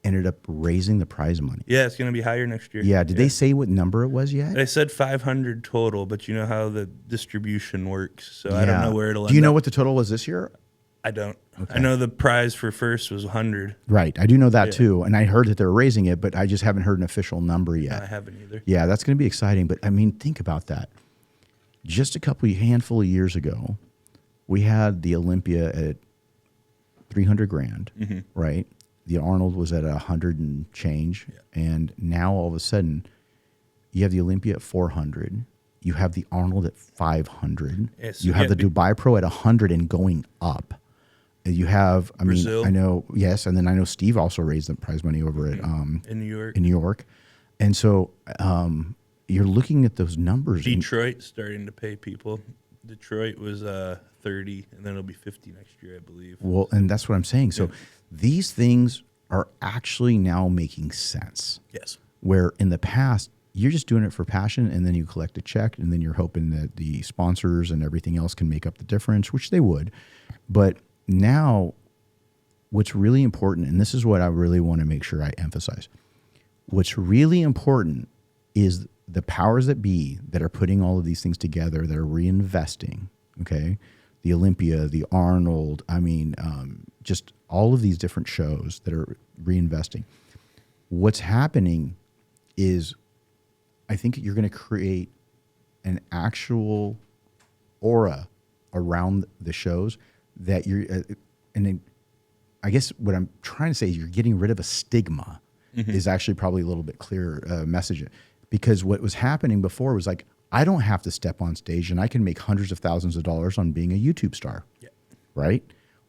ended up raising the prize money. Yeah, it's gonna be higher next year. Yeah. Did they say what number it was yet? They said 500 total, but you know how the distribution works, so I don't know where it'll. Do you know what the total was this year? I don't. Okay. I know the prize for first was 100. Right. I do know that too. And I heard that they're raising it, but I just haven't heard an official number yet. I haven't either. Yeah, that's going to be exciting. But I mean, think about that. Just a handful of years ago, we had the Olympia at 300 grand, right? The Arnold was at 100 and change. Yeah. And now all of a sudden, you have the Olympia at 400. You have the Arnold at 500. Yes, you have the Dubai Pro at 100 and going up. You have, I Brazil. mean, I know, yes, and then I know Steve also raised the prize money over at in New York. In New York, and so you're looking at those numbers. Detroit starting to pay people Detroit was 30, and then it'll be 50 next year, I believe. Well, and that's what I'm saying. So these things are actually now making sense. Yes. Where in the past, you're just doing it for passion, and then you collect a check, and then you're hoping that the sponsors and everything else can make up the difference, which they would. But now, what's really important, and this is what I really want to make sure I emphasize, what's really important is the powers that be that are putting all of these things together, that are reinvesting, okay? The Olympia, the Arnold, just all of these different shows that are reinvesting. What's happening is I think you're going to create an actual aura around the shows that you're, and then I guess what I'm trying to say is you're getting rid of a stigma is actually probably a little bit clearer message. Because what was happening before was like, I don't have to step on stage and I can make hundreds of thousands of dollars on being a YouTube star, right?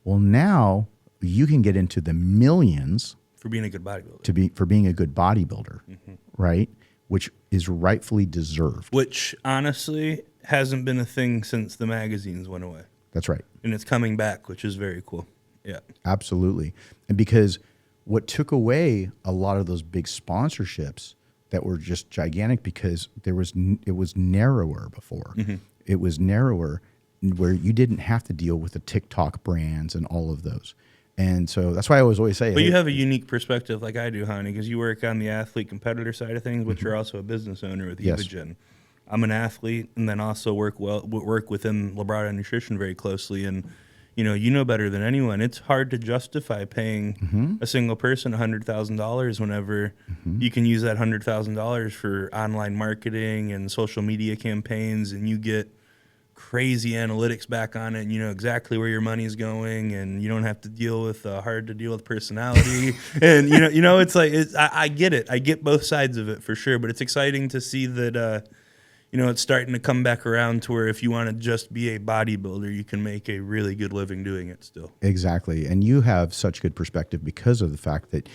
Well, now you can get into the millions for being a good bodybuilder. For being a good bodybuilder, right? Which is rightfully deserved. Which honestly hasn't been a thing since the magazines went away. That's right. And it's coming back, which is very cool. Yeah. Absolutely. And because what took away a lot of those big sponsorships that were just gigantic, because it was narrower before. It was narrower where you didn't have to deal with the TikTok brands and all of those. And so that's why I always say, but you have a unique perspective like I do, Hany, because you work on the athlete competitor side of things, but you're also a business owner with Evogen. I'm an athlete, and then also work within Labrada Nutrition very closely. And you know better than anyone, it's hard to justify paying a single person $100,000 whenever you can use that $100,000 for online marketing and social media campaigns, and you get crazy analytics back on it, and you know exactly where your money's going, and you don't have to deal with hard to deal with personality. And it's like I get it. I get both sides of it for sure, but it's exciting to see that it's starting to come back around to where if you want to just be a bodybuilder, you can make a really good living doing it still. Exactly. And you have such good perspective because of the fact that,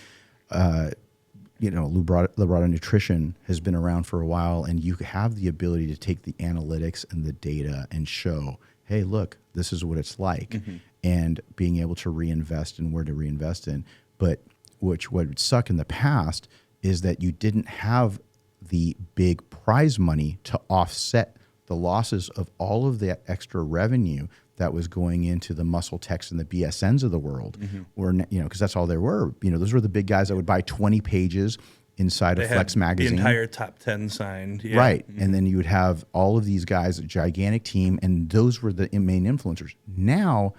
Labrada Nutrition has been around for a while, and you have the ability to take the analytics and the data and show, hey, look, this is what it's like, and being able to reinvest and where to reinvest in. But what would suck in the past is that you didn't have the big prize money to offset the losses of all of the extra revenue that was going into the Muscle Techs and the BSNs of the world, where because that's all there were. Those were the big guys that would buy 20 pages inside of Flex magazine. The entire top 10 signed, right? And then you would have all of these guys, a gigantic team, and those were the main influencers. Now,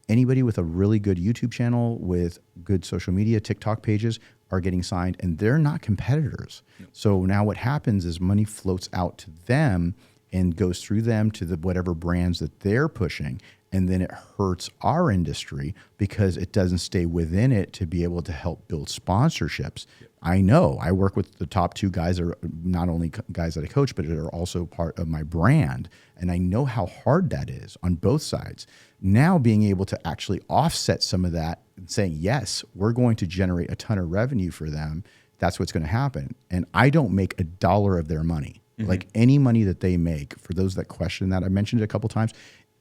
anybody with a really good YouTube channel with good social media, TikTok pages are getting signed, and they're not competitors. So now what happens is money floats out to them and goes through them to the whatever brands that they're pushing, and then it hurts our industry because it doesn't stay within it to be able to help build sponsorships. I know I work with the top two guys, are not only guys that I coach, but are also part of my brand, and I know how hard that is on both sides. Now being able to actually offset some of that and saying, yes, we're going to generate a ton of revenue for them, that's what's going to happen. And I don't make $1 of their money. Like any money that they make, for those that question that, I mentioned it a couple times,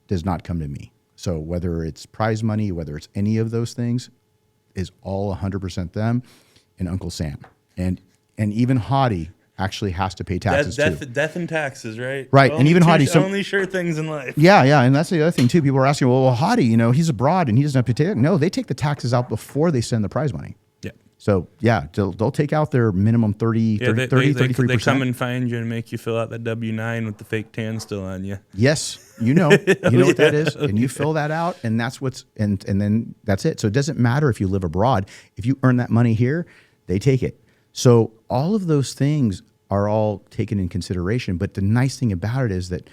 does not come to me. So whether it's prize money, whether it's any of those things, is all 100% them and Uncle Sam. And even Hady actually has to pay taxes too. Death and taxes, right? Right, and even Hady. Only sure things in life. Yeah, and that's the other thing too. People are asking, well, Hady, he's abroad and he doesn't have to pay. No, they take the taxes out before they send the prize money. Yeah. So yeah, they'll take out their minimum 33%. They come and find you and make you fill out that W-9 with the fake tan still on you. Yes, you know what that is, and you fill that out, and that's and then that's it. So it doesn't matter if you live abroad. If you earn that money here, they take it. So all of those things are all taken in consideration. But the nice thing about it is that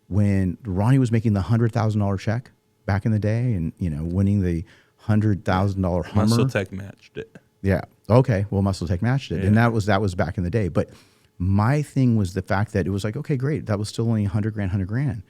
when Ronnie was making the $100,000 check back in the day, and winning the $100,000 Hummer, Muscle Tech matched it. Yeah. Okay. Well, Muscle Tech matched it, and that was back in the day. But my thing was the fact that it was like, okay, great, that was still only $100,000.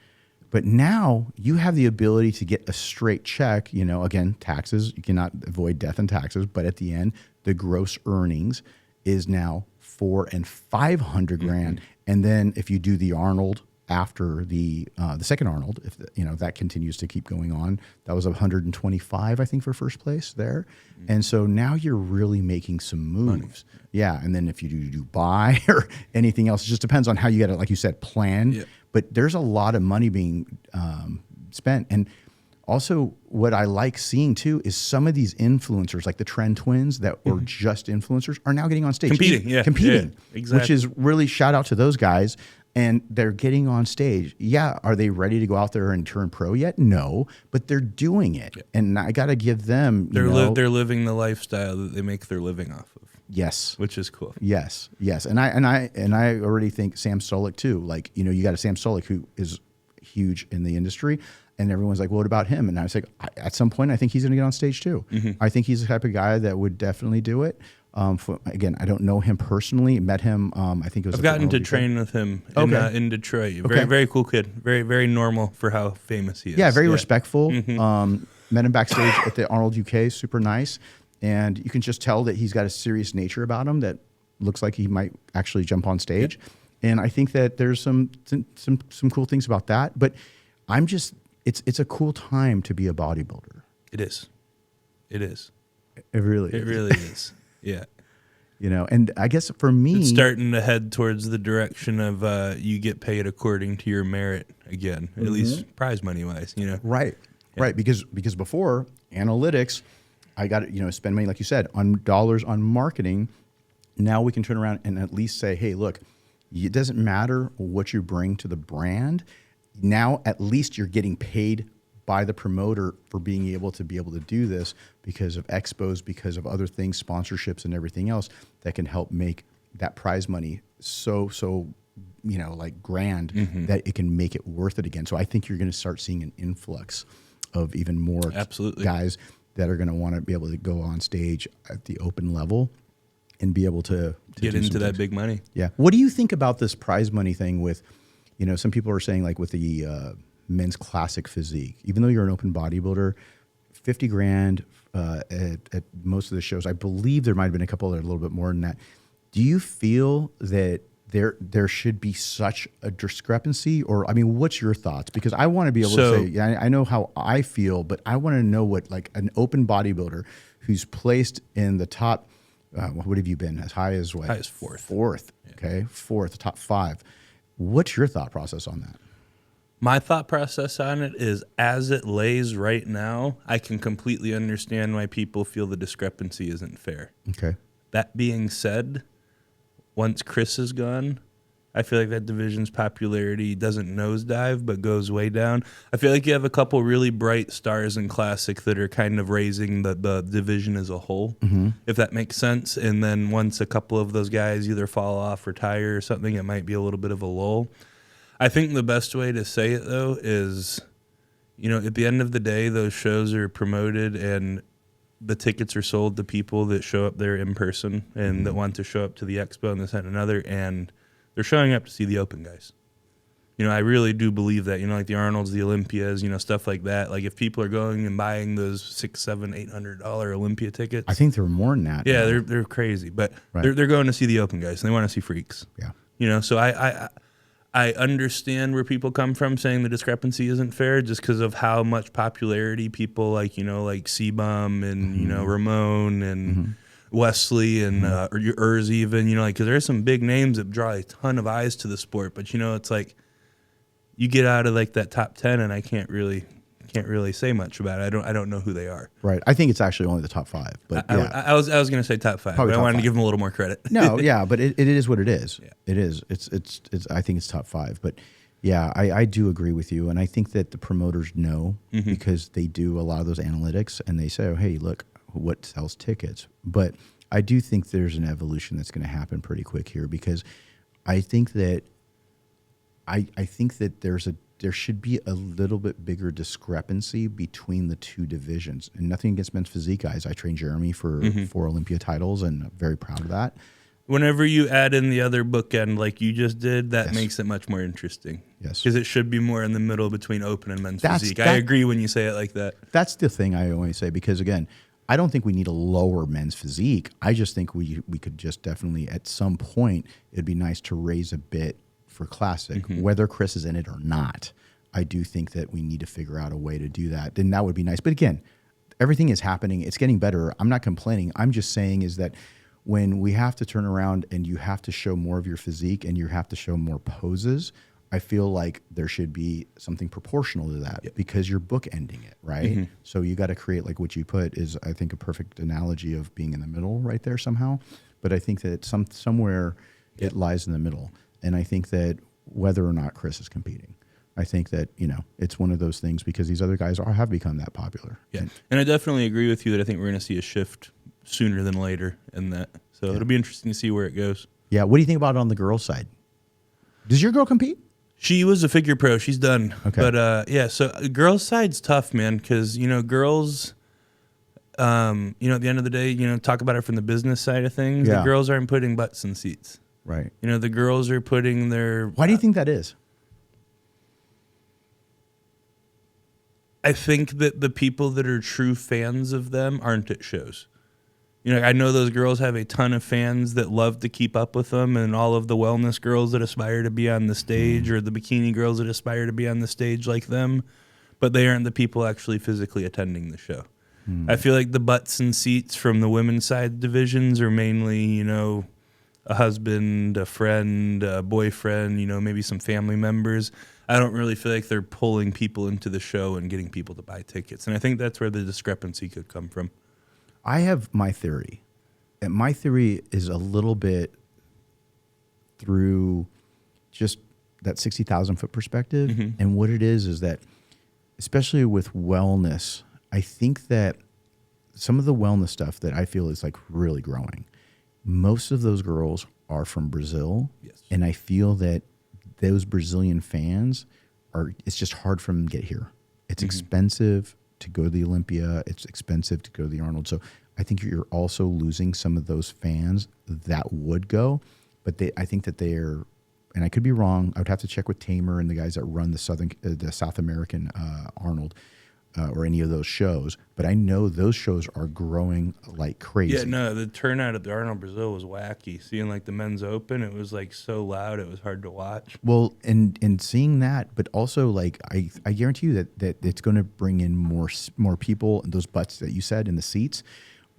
But now you have the ability to get a straight check. Again, taxes, you cannot avoid death and taxes, but at the end, the gross earnings is now $400,000 and $500,000. And then if you do the Arnold after the second Arnold, if that continues to keep going on. That was 125, I think, for first place there. And so now you're really making some moves. Money. Yeah, and then if you do Dubai or anything else, it just depends on how you got to, like you said, plan. Yeah. But there's a lot of money being spent. And also what I like seeing too is some of these influencers, like the Trend Twins that were just influencers, are now getting on stage. Competing. Yeah, exactly. Which is really shout out to those guys. And they're getting on stage. Yeah, are they ready to go out there and turn pro yet? No, but they're doing it. Yeah. And I got to give them, they're living the lifestyle that they make their living off of. Yes. Which is cool. Yes. And I already think Sam Sulek too. Like, you got a Sam Sulek who is huge in the industry, and everyone's like, well, what about him? And I was like, at some point, I think he's going to get on stage too. I think he's the type of guy that would definitely do it. Again, I don't know him personally. Met him. I think it was. I've gotten to train with him in Detroit. Very cool kid. Very, very normal for how famous he is. Yeah, very respectful. Met him backstage at the Arnold UK. Super nice, and you can just tell that he's got a serious nature about him that looks like he might actually jump on stage. And I think that there's some cool things about that. But I'm just, it's a cool time to be a bodybuilder. It is. It really is. Yeah. And I guess for me, it's starting to head towards the direction of you get paid according to your merit again, at least prize money wise, Right. Yeah. Right. Because before analytics, I got to, spend money, like you said, on dollars on marketing. Now we can turn around and at least say, hey, look, it doesn't matter what you bring to the brand. Now, at least you're getting paid by the promoter for being able to do this because of expos, because of other things, sponsorships and everything else that can help make that prize money so like grand that it can make it worth it again. So I think you're going to start seeing an influx of even more guys that are going to want to be able to go on stage at the open level and be able to get into that big money. Yeah. What do you think about this prize money thing with, some people are saying like with the men's classic physique, even though you're an open bodybuilder, 50 grand at most of the shows. I believe there might've been a couple that are a little bit more than that. Do you feel that there should be such a discrepancy, or, what's your thoughts? Because I want to be able to say, I know how I feel, but I want to know what like an open bodybuilder who's placed in the top, what have you been? As high as what? High as fourth. Fourth. Yeah. Okay. Fourth, top 5. What's your thought process on that? My thought process on it is, as it lays right now, I can completely understand why people feel the discrepancy isn't fair. Okay. That being said, once Chris is gone, I feel like that division's popularity doesn't nosedive, but goes way down. I feel like you have a couple really bright stars in Classic that are kind of raising the division as a whole, if that makes sense. And then once a couple of those guys either fall off, retire, or something, it might be a little bit of a lull. I think the best way to say it, though, is, at the end of the day, those shows are promoted and the tickets are sold to people that show up there in person and that want to show up to the expo and this and another, and they're showing up to see the open guys. I really do believe that, like the Arnolds, the Olympias, stuff like that. Like if people are going and buying those $600, $700, $800 Olympia tickets. I think they're more than that. Yeah, they're crazy, but they're going to see the open guys and they want to see freaks. Yeah. So I understand where people come from saying the discrepancy isn't fair just because of how much popularity people like, like C-Bum and, Ramon and Wesley and Urs even, because there's some big names that draw a ton of eyes to the sport. But, it's like you get out of like that top 10 and I can't really say much about it. I don't know who they are. Right. I think it's actually only the top 5. But I was going to say top 5, probably but I wanted 5. to give them a little more credit. No, yeah, but it is what it is. Yeah. It is. It's. I think it's top 5. But yeah, I do agree with you, and I think that the promoters know because they do a lot of those analytics, and they say, oh, hey, look, what sells tickets. But I do think there's an evolution that's going to happen pretty quick here because I think that there should be a little bit bigger discrepancy between the two divisions. And nothing against men's physique guys. I trained Jeremy for 4 Olympia titles, and I'm very proud of that. Whenever you add in the other bookend like you just did, that makes it much more interesting. Yes. Because it should be more in the middle between open and men's physique. I agree when you say it like that. That's the thing I always say because, again, I don't think we need a lower men's physique. I just think we could just definitely, at some point, it'd be nice to raise a bit for classic, whether Chris is in it or not. I do think that we need to figure out a way to do that. And that would be nice. But again, everything is happening. It's getting better. I'm not complaining. I'm just saying is that when we have to turn around and you have to show more of your physique and you have to show more poses, I feel like there should be something proportional to that because you're bookending it, right? So you got to create, like what you put is, I think, a perfect analogy of being in the middle right there somehow. But I think that somewhere it lies in the middle. And I think that whether or not Chris is competing, I think that, it's one of those things because these other guys have become that popular. Yeah. And I definitely agree with you that I think we're going to see a shift sooner than later in that. So it'll be interesting to see where it goes. Yeah. What do you think about it on the girls' side? Does your girl compete? She was a figure pro. She's done. Okay. But, so girls' side's tough, man, because, girls, at the end of the day, talk about it from the business side of things. Yeah. The girls aren't putting butts in seats. Right. The girls are putting their... Why do you think that is? I think that the people that are true fans of them aren't at shows. I know those girls have a ton of fans that love to keep up with them, and all of the wellness girls that aspire to be on the stage or the bikini girls that aspire to be on the stage like them, but they aren't the people actually physically attending the show. I feel like the butts and seats from the women's side divisions are mainly, a husband, a friend, a boyfriend, maybe some family members. I don't really feel like they're pulling people into the show and getting people to buy tickets. And I think that's where the discrepancy could come from. I have my theory. And my theory is a little bit through just that 60,000 foot perspective. And what it is that, especially with wellness, I think that some of the wellness stuff that I feel is like really growing. Most of those girls are from Brazil. Yes. And I feel that those Brazilian fans it's just hard for them to get here. It's expensive to go to the Olympia. It's expensive to go to the Arnold. So I think you're also losing some of those fans that would go, but I think that they're, and I could be wrong. I would have to check with Tamer and the guys that run the South American Arnold or any of those shows. But I know those shows are growing like crazy. Yeah, no, the turnout at the Arnold Brazil was wacky. Seeing like the men's open, it was like so loud, it was hard to watch. Well, and seeing that, but also like I guarantee you that it's going to bring in more people, those butts that you said in the seats,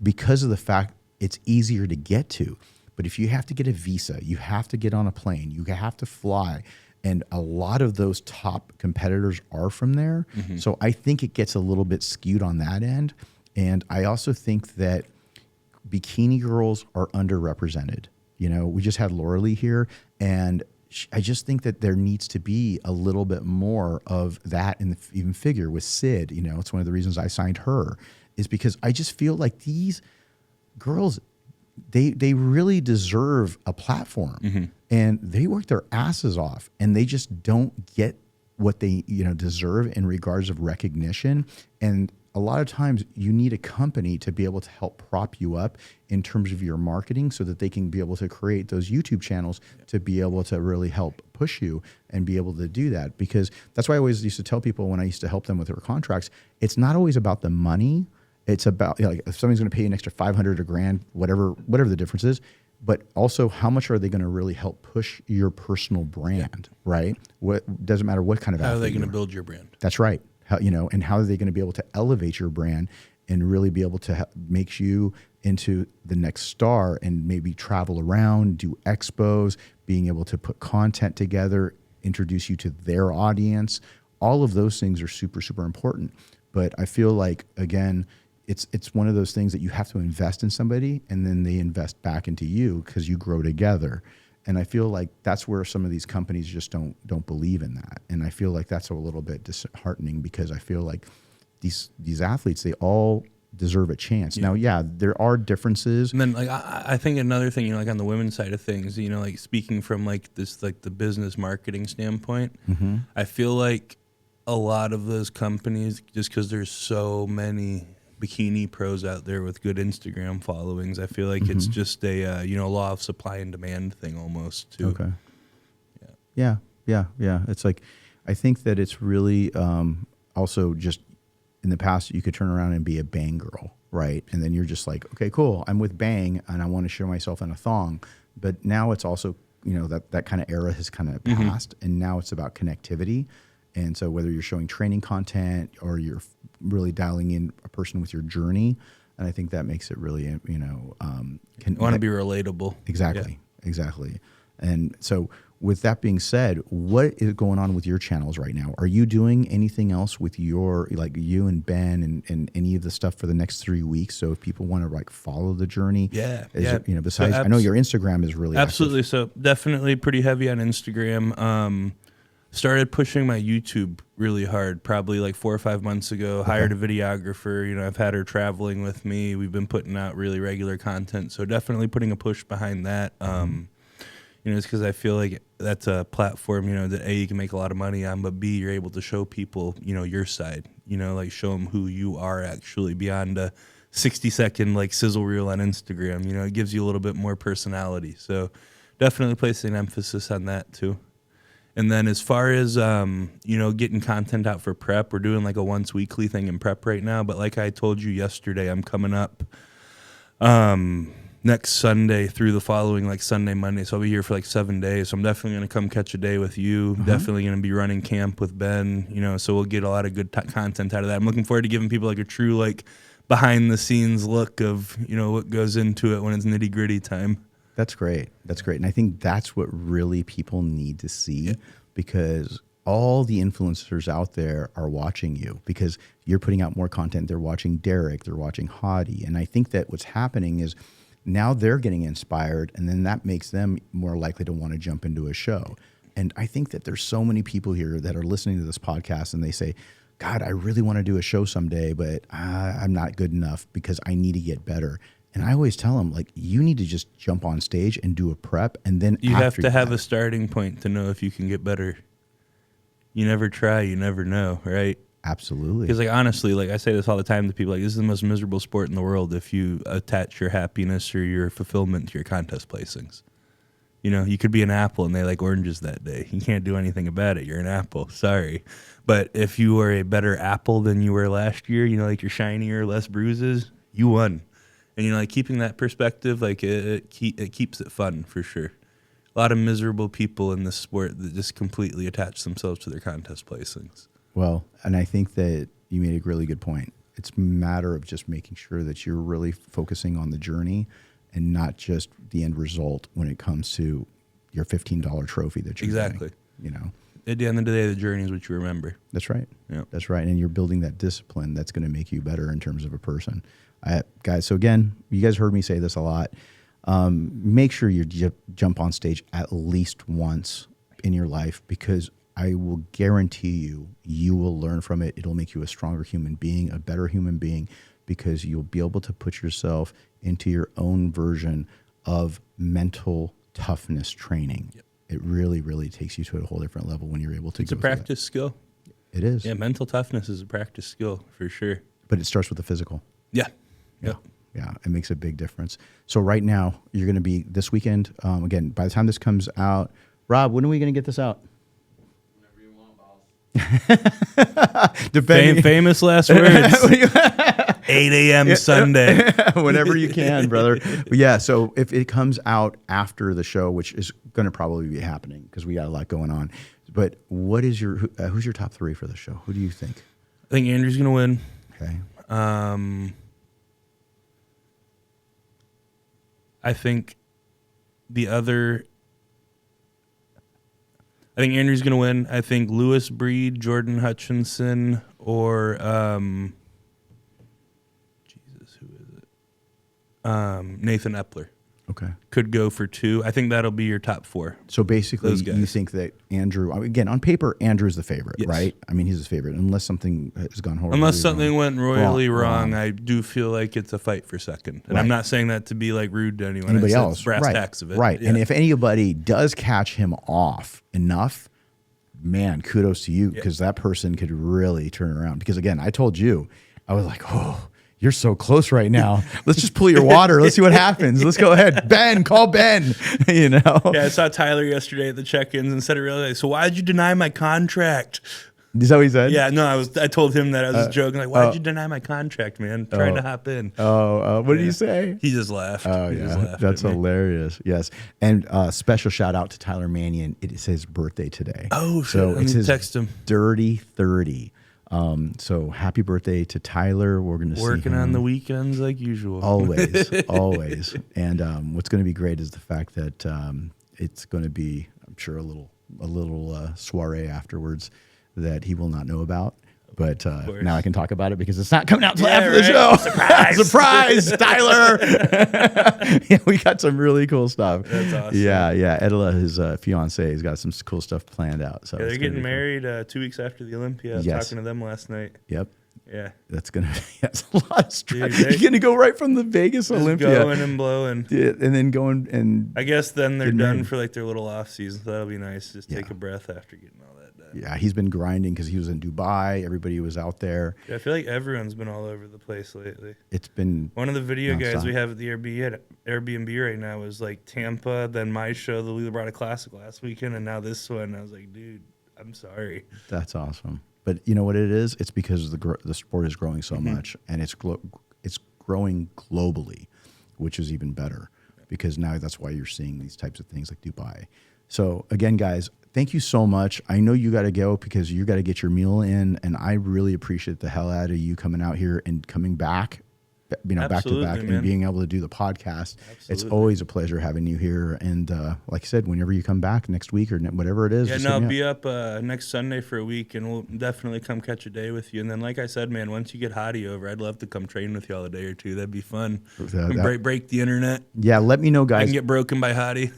because of the fact it's easier to get to. But if you have to get a visa, you have to get on a plane, you have to fly. And a lot of those top competitors are from there. So I think it gets a little bit skewed on that end. And I also think that bikini girls are underrepresented. We just had Laura Lee here, and I just think that there needs to be a little bit more of that in the even figure with Sid. It's one of the reasons I signed her, is because I just feel like these girls, they really deserve a platform. And they work their asses off, and they just don't get what they deserve in regards of recognition. And a lot of times you need a company to be able to help prop you up in terms of your marketing, so that they can be able to create those YouTube channels to be able to really help push you and be able to do that. Because that's why I always used to tell people when I used to help them with their contracts, it's not always about the money. It's about, like, if somebody's going to pay you an extra $500 or $1,000, whatever the difference is, but also how much are they going to really help push your personal brand, right? What doesn't matter what kind of how are they going to build your brand? That's right. And how are they going to be able to elevate your brand and really be able to make you into the next star, and maybe travel around, do expos, being able to put content together, introduce you to their audience. All of those things are super, super important. But I feel like, again, it's one of those things that you have to invest in somebody, and then they invest back into you because you grow together. And I feel like that's where some of these companies just don't believe in that. And I feel like that's a little bit disheartening, because I feel like these athletes, they all deserve a chance. Now, there are differences. And then, like, I think another thing, like on the women's side of things, like speaking from like this, like the business marketing standpoint, I feel like a lot of those companies, just because there's so many bikini pros out there with good Instagram followings, I feel like it's just a law of supply and demand thing almost too. Okay. Yeah. It's like, I think that it's really also just, in the past you could turn around and be a Bang girl, right? And then you're just like, okay, cool, I'm with Bang and I want to show myself in a thong. But now it's also that kind of era has kind of passed, and now it's about connectivity. And so whether you're showing training content or you're really dialing in a person with your journey, and I think that makes it really, want to be relatable. Exactly. And so with that being said, what is going on with your channels right now? Are you doing anything else with you and Ben and any of the stuff for the next 3 weeks? So if people want to follow the journey, besides, I know your Instagram is really absolutely active. So definitely pretty heavy on Instagram. Started pushing my YouTube really hard, probably like 4 or 5 months ago. Okay. Hired a videographer. I've had her traveling with me. We've been putting out really regular content. So definitely putting a push behind that. It's because I feel like that's a platform, that A, you can make a lot of money on, but B, you're able to show people, your side, show them who you are actually beyond a 60-second sizzle reel on Instagram. It gives you a little bit more personality. So definitely placing emphasis on that too. And then as far as, getting content out for prep, we're doing like a once weekly thing in prep right now. But like I told you yesterday, I'm coming up next Sunday through the following Sunday, Monday. So I'll be here for 7 days. So I'm definitely going to come catch a day with you. Definitely going to be running camp with Ben, so we'll get a lot of good content out of that. I'm looking forward to giving people a true behind the scenes look of, what goes into it when it's nitty gritty time. That's great. And I think that's what really people need to see, because all the influencers out there are watching you because you're putting out more content. They're watching Derek, they're watching Hany. And I think that what's happening is now they're getting inspired, and then that makes them more likely to want to jump into a show. And I think that there's so many people here that are listening to this podcast and they say, God, I really want to do a show someday, but I'm not good enough because I need to get better. And I always tell them, you need to just jump on stage and do a prep, and then you have to have a starting point to know if you can get better. You never try, you never know, right? Absolutely. Because honestly, I say this all the time to people, this is the most miserable sport in the world if you attach your happiness or your fulfillment to your contest placings. You could be an apple and they like oranges that day. You can't do anything about it. You're an apple. Sorry. But if you were a better apple than you were last year, you're shinier, less bruises, you won. And, keeping that perspective, it keeps it fun for sure. A lot of miserable people in this sport that just completely attach themselves to their contest placings. Well, and I think that you made a really good point. It's a matter of just making sure that you're really focusing on the journey and not just the end result when it comes to your $15 trophy that you're exactly getting, At the end of the day, the journey is what you remember. That's right. Yeah. That's right. And you're building that discipline that's going to make you better in terms of a person. Guys, so again, you guys heard me say this a lot. Make sure you jump on stage at least once in your life, because I will guarantee you will learn from it. It'll make you a stronger human being, a better human being, because you'll be able to put yourself into your own version of mental toughness training. Yep. It really, really takes you to a whole different level when you're able to. It's a practice skill. It is. Yeah, mental toughness is a practice skill for sure. But it starts with the physical. Yeah. Yeah, it makes a big difference. So right now, you're going to be this weekend. Again, by the time this comes out, Rob, when are we going to get this out? Famous last words. 8 a.m. Sunday. Whenever you can, brother. But yeah, so if it comes out after the show, which is going to probably be happening because we got a lot going on. But what is who's your top 3 for the show? Who do you think? I think Andrew's going to win. Okay. I think Andrew's going to win. I think Lewis Breed, Jordan Hutchinson, or who is it? Nathan Epler. Okay. Could go for 2. I think that'll be your top 4. So basically, you think that Andrew, again, on paper, Andrew's the favorite, yes. Right? I mean, he's the favorite, unless something has gone horribly Unless something went royally wrong, I do feel like it's a fight for second. And right. I'm not saying that to be rude to anyone. Anybody else. Brass tacks of it. Right. Yeah. And if anybody does catch him off enough, man, kudos to you, because that person could really turn around. Because again, I told you, I was like, oh, you're so close right now. Let's just pull your water. Let's see what happens. Let's go ahead. Ben, call Ben. Yeah, I saw Tyler yesterday at the check-ins and said it really. So why did you deny my contract? Is that what he said? Yeah, no, I told him that. I was just joking. Like, why'd you deny my contract, man? Trying to hop in. What did he say? He just laughed. Oh, He just laughed that's at me. hilarious. Yes. And special shout out to Tyler Mannion. It is his birthday today. Oh, shit. So Let it's me his text him. dirty 30. So happy birthday to Tyler. We're going to see him. Working on the weekends like usual. Always, always. And what's going to be great is the fact that it's going to be, I'm sure, a little soiree afterwards that he will not know about. But now I can talk about it because it's not coming out until after the show. Surprise! Surprise, Tyler! Yeah, we got some really cool stuff. That's awesome. Yeah. Edela, his fiance, has got some cool stuff planned out. So Yeah, they're getting married 2 weeks after the Olympia. I was talking to them last night. Yep. Yeah. That's a lot of stress. Dude, You're going to go right from the Vegas Olympia. Going and blowing. And then going and... I guess then they're done for like their little off season. So that'll be nice. Just take a breath after getting all that done. Yeah, he's been grinding because he was in Dubai. Everybody was out there. Yeah, I feel like everyone's been all over the place lately. It's been one of the video nonstop. guys we have at the Airbnb right now is like Tampa, then my show, the Librata Classic last weekend, and now this one. I was like, dude, I'm sorry. That's awesome. But you know what it is? It's because the sport is growing so much, and it's growing globally, which is even better because now that's why you're seeing these types of things like Dubai. So again, guys, thank you so much. I know you got to go because you got to get your meal in, and I really appreciate the hell out of you coming out here and coming back. Back to back, man. and being able to do the podcast. Absolutely. It's always a pleasure having you here. And like I said, whenever you come back next week or whatever it is, yeah, just no, I'll be up next Sunday for a week, and we'll definitely come catch a day with you. And then, like I said, man, once you get Hany over, I'd love to come train with you all a day or two. That'd be fun. Break the internet. Yeah, let me know, guys. I can get broken by Hany.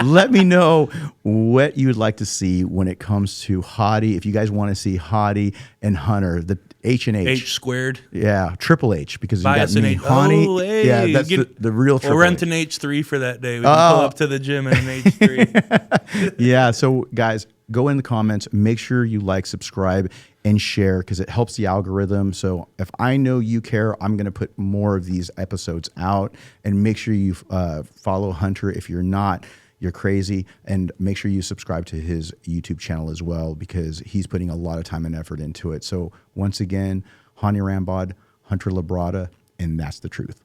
Let me know what you would like to see when it comes to Hany. If you guys want to see Hany and Hunter, the H and H squared. Yeah, triple H because Buy you us got me, an Hany. Oh, hey. Yeah, that's the real triple We'll rent H. an H3 for that day. We can pull up to the gym in an H3. Yeah, so guys, go in the comments. Make sure you like, subscribe, and share because it helps the algorithm. So if I know you care, I'm going to put more of these episodes out. And make sure you follow Hunter. If you're not, you're crazy. And make sure you subscribe to his YouTube channel as well because he's putting a lot of time and effort into it. So once again, Hany Rambod, Hunter Labrada, and that's the truth.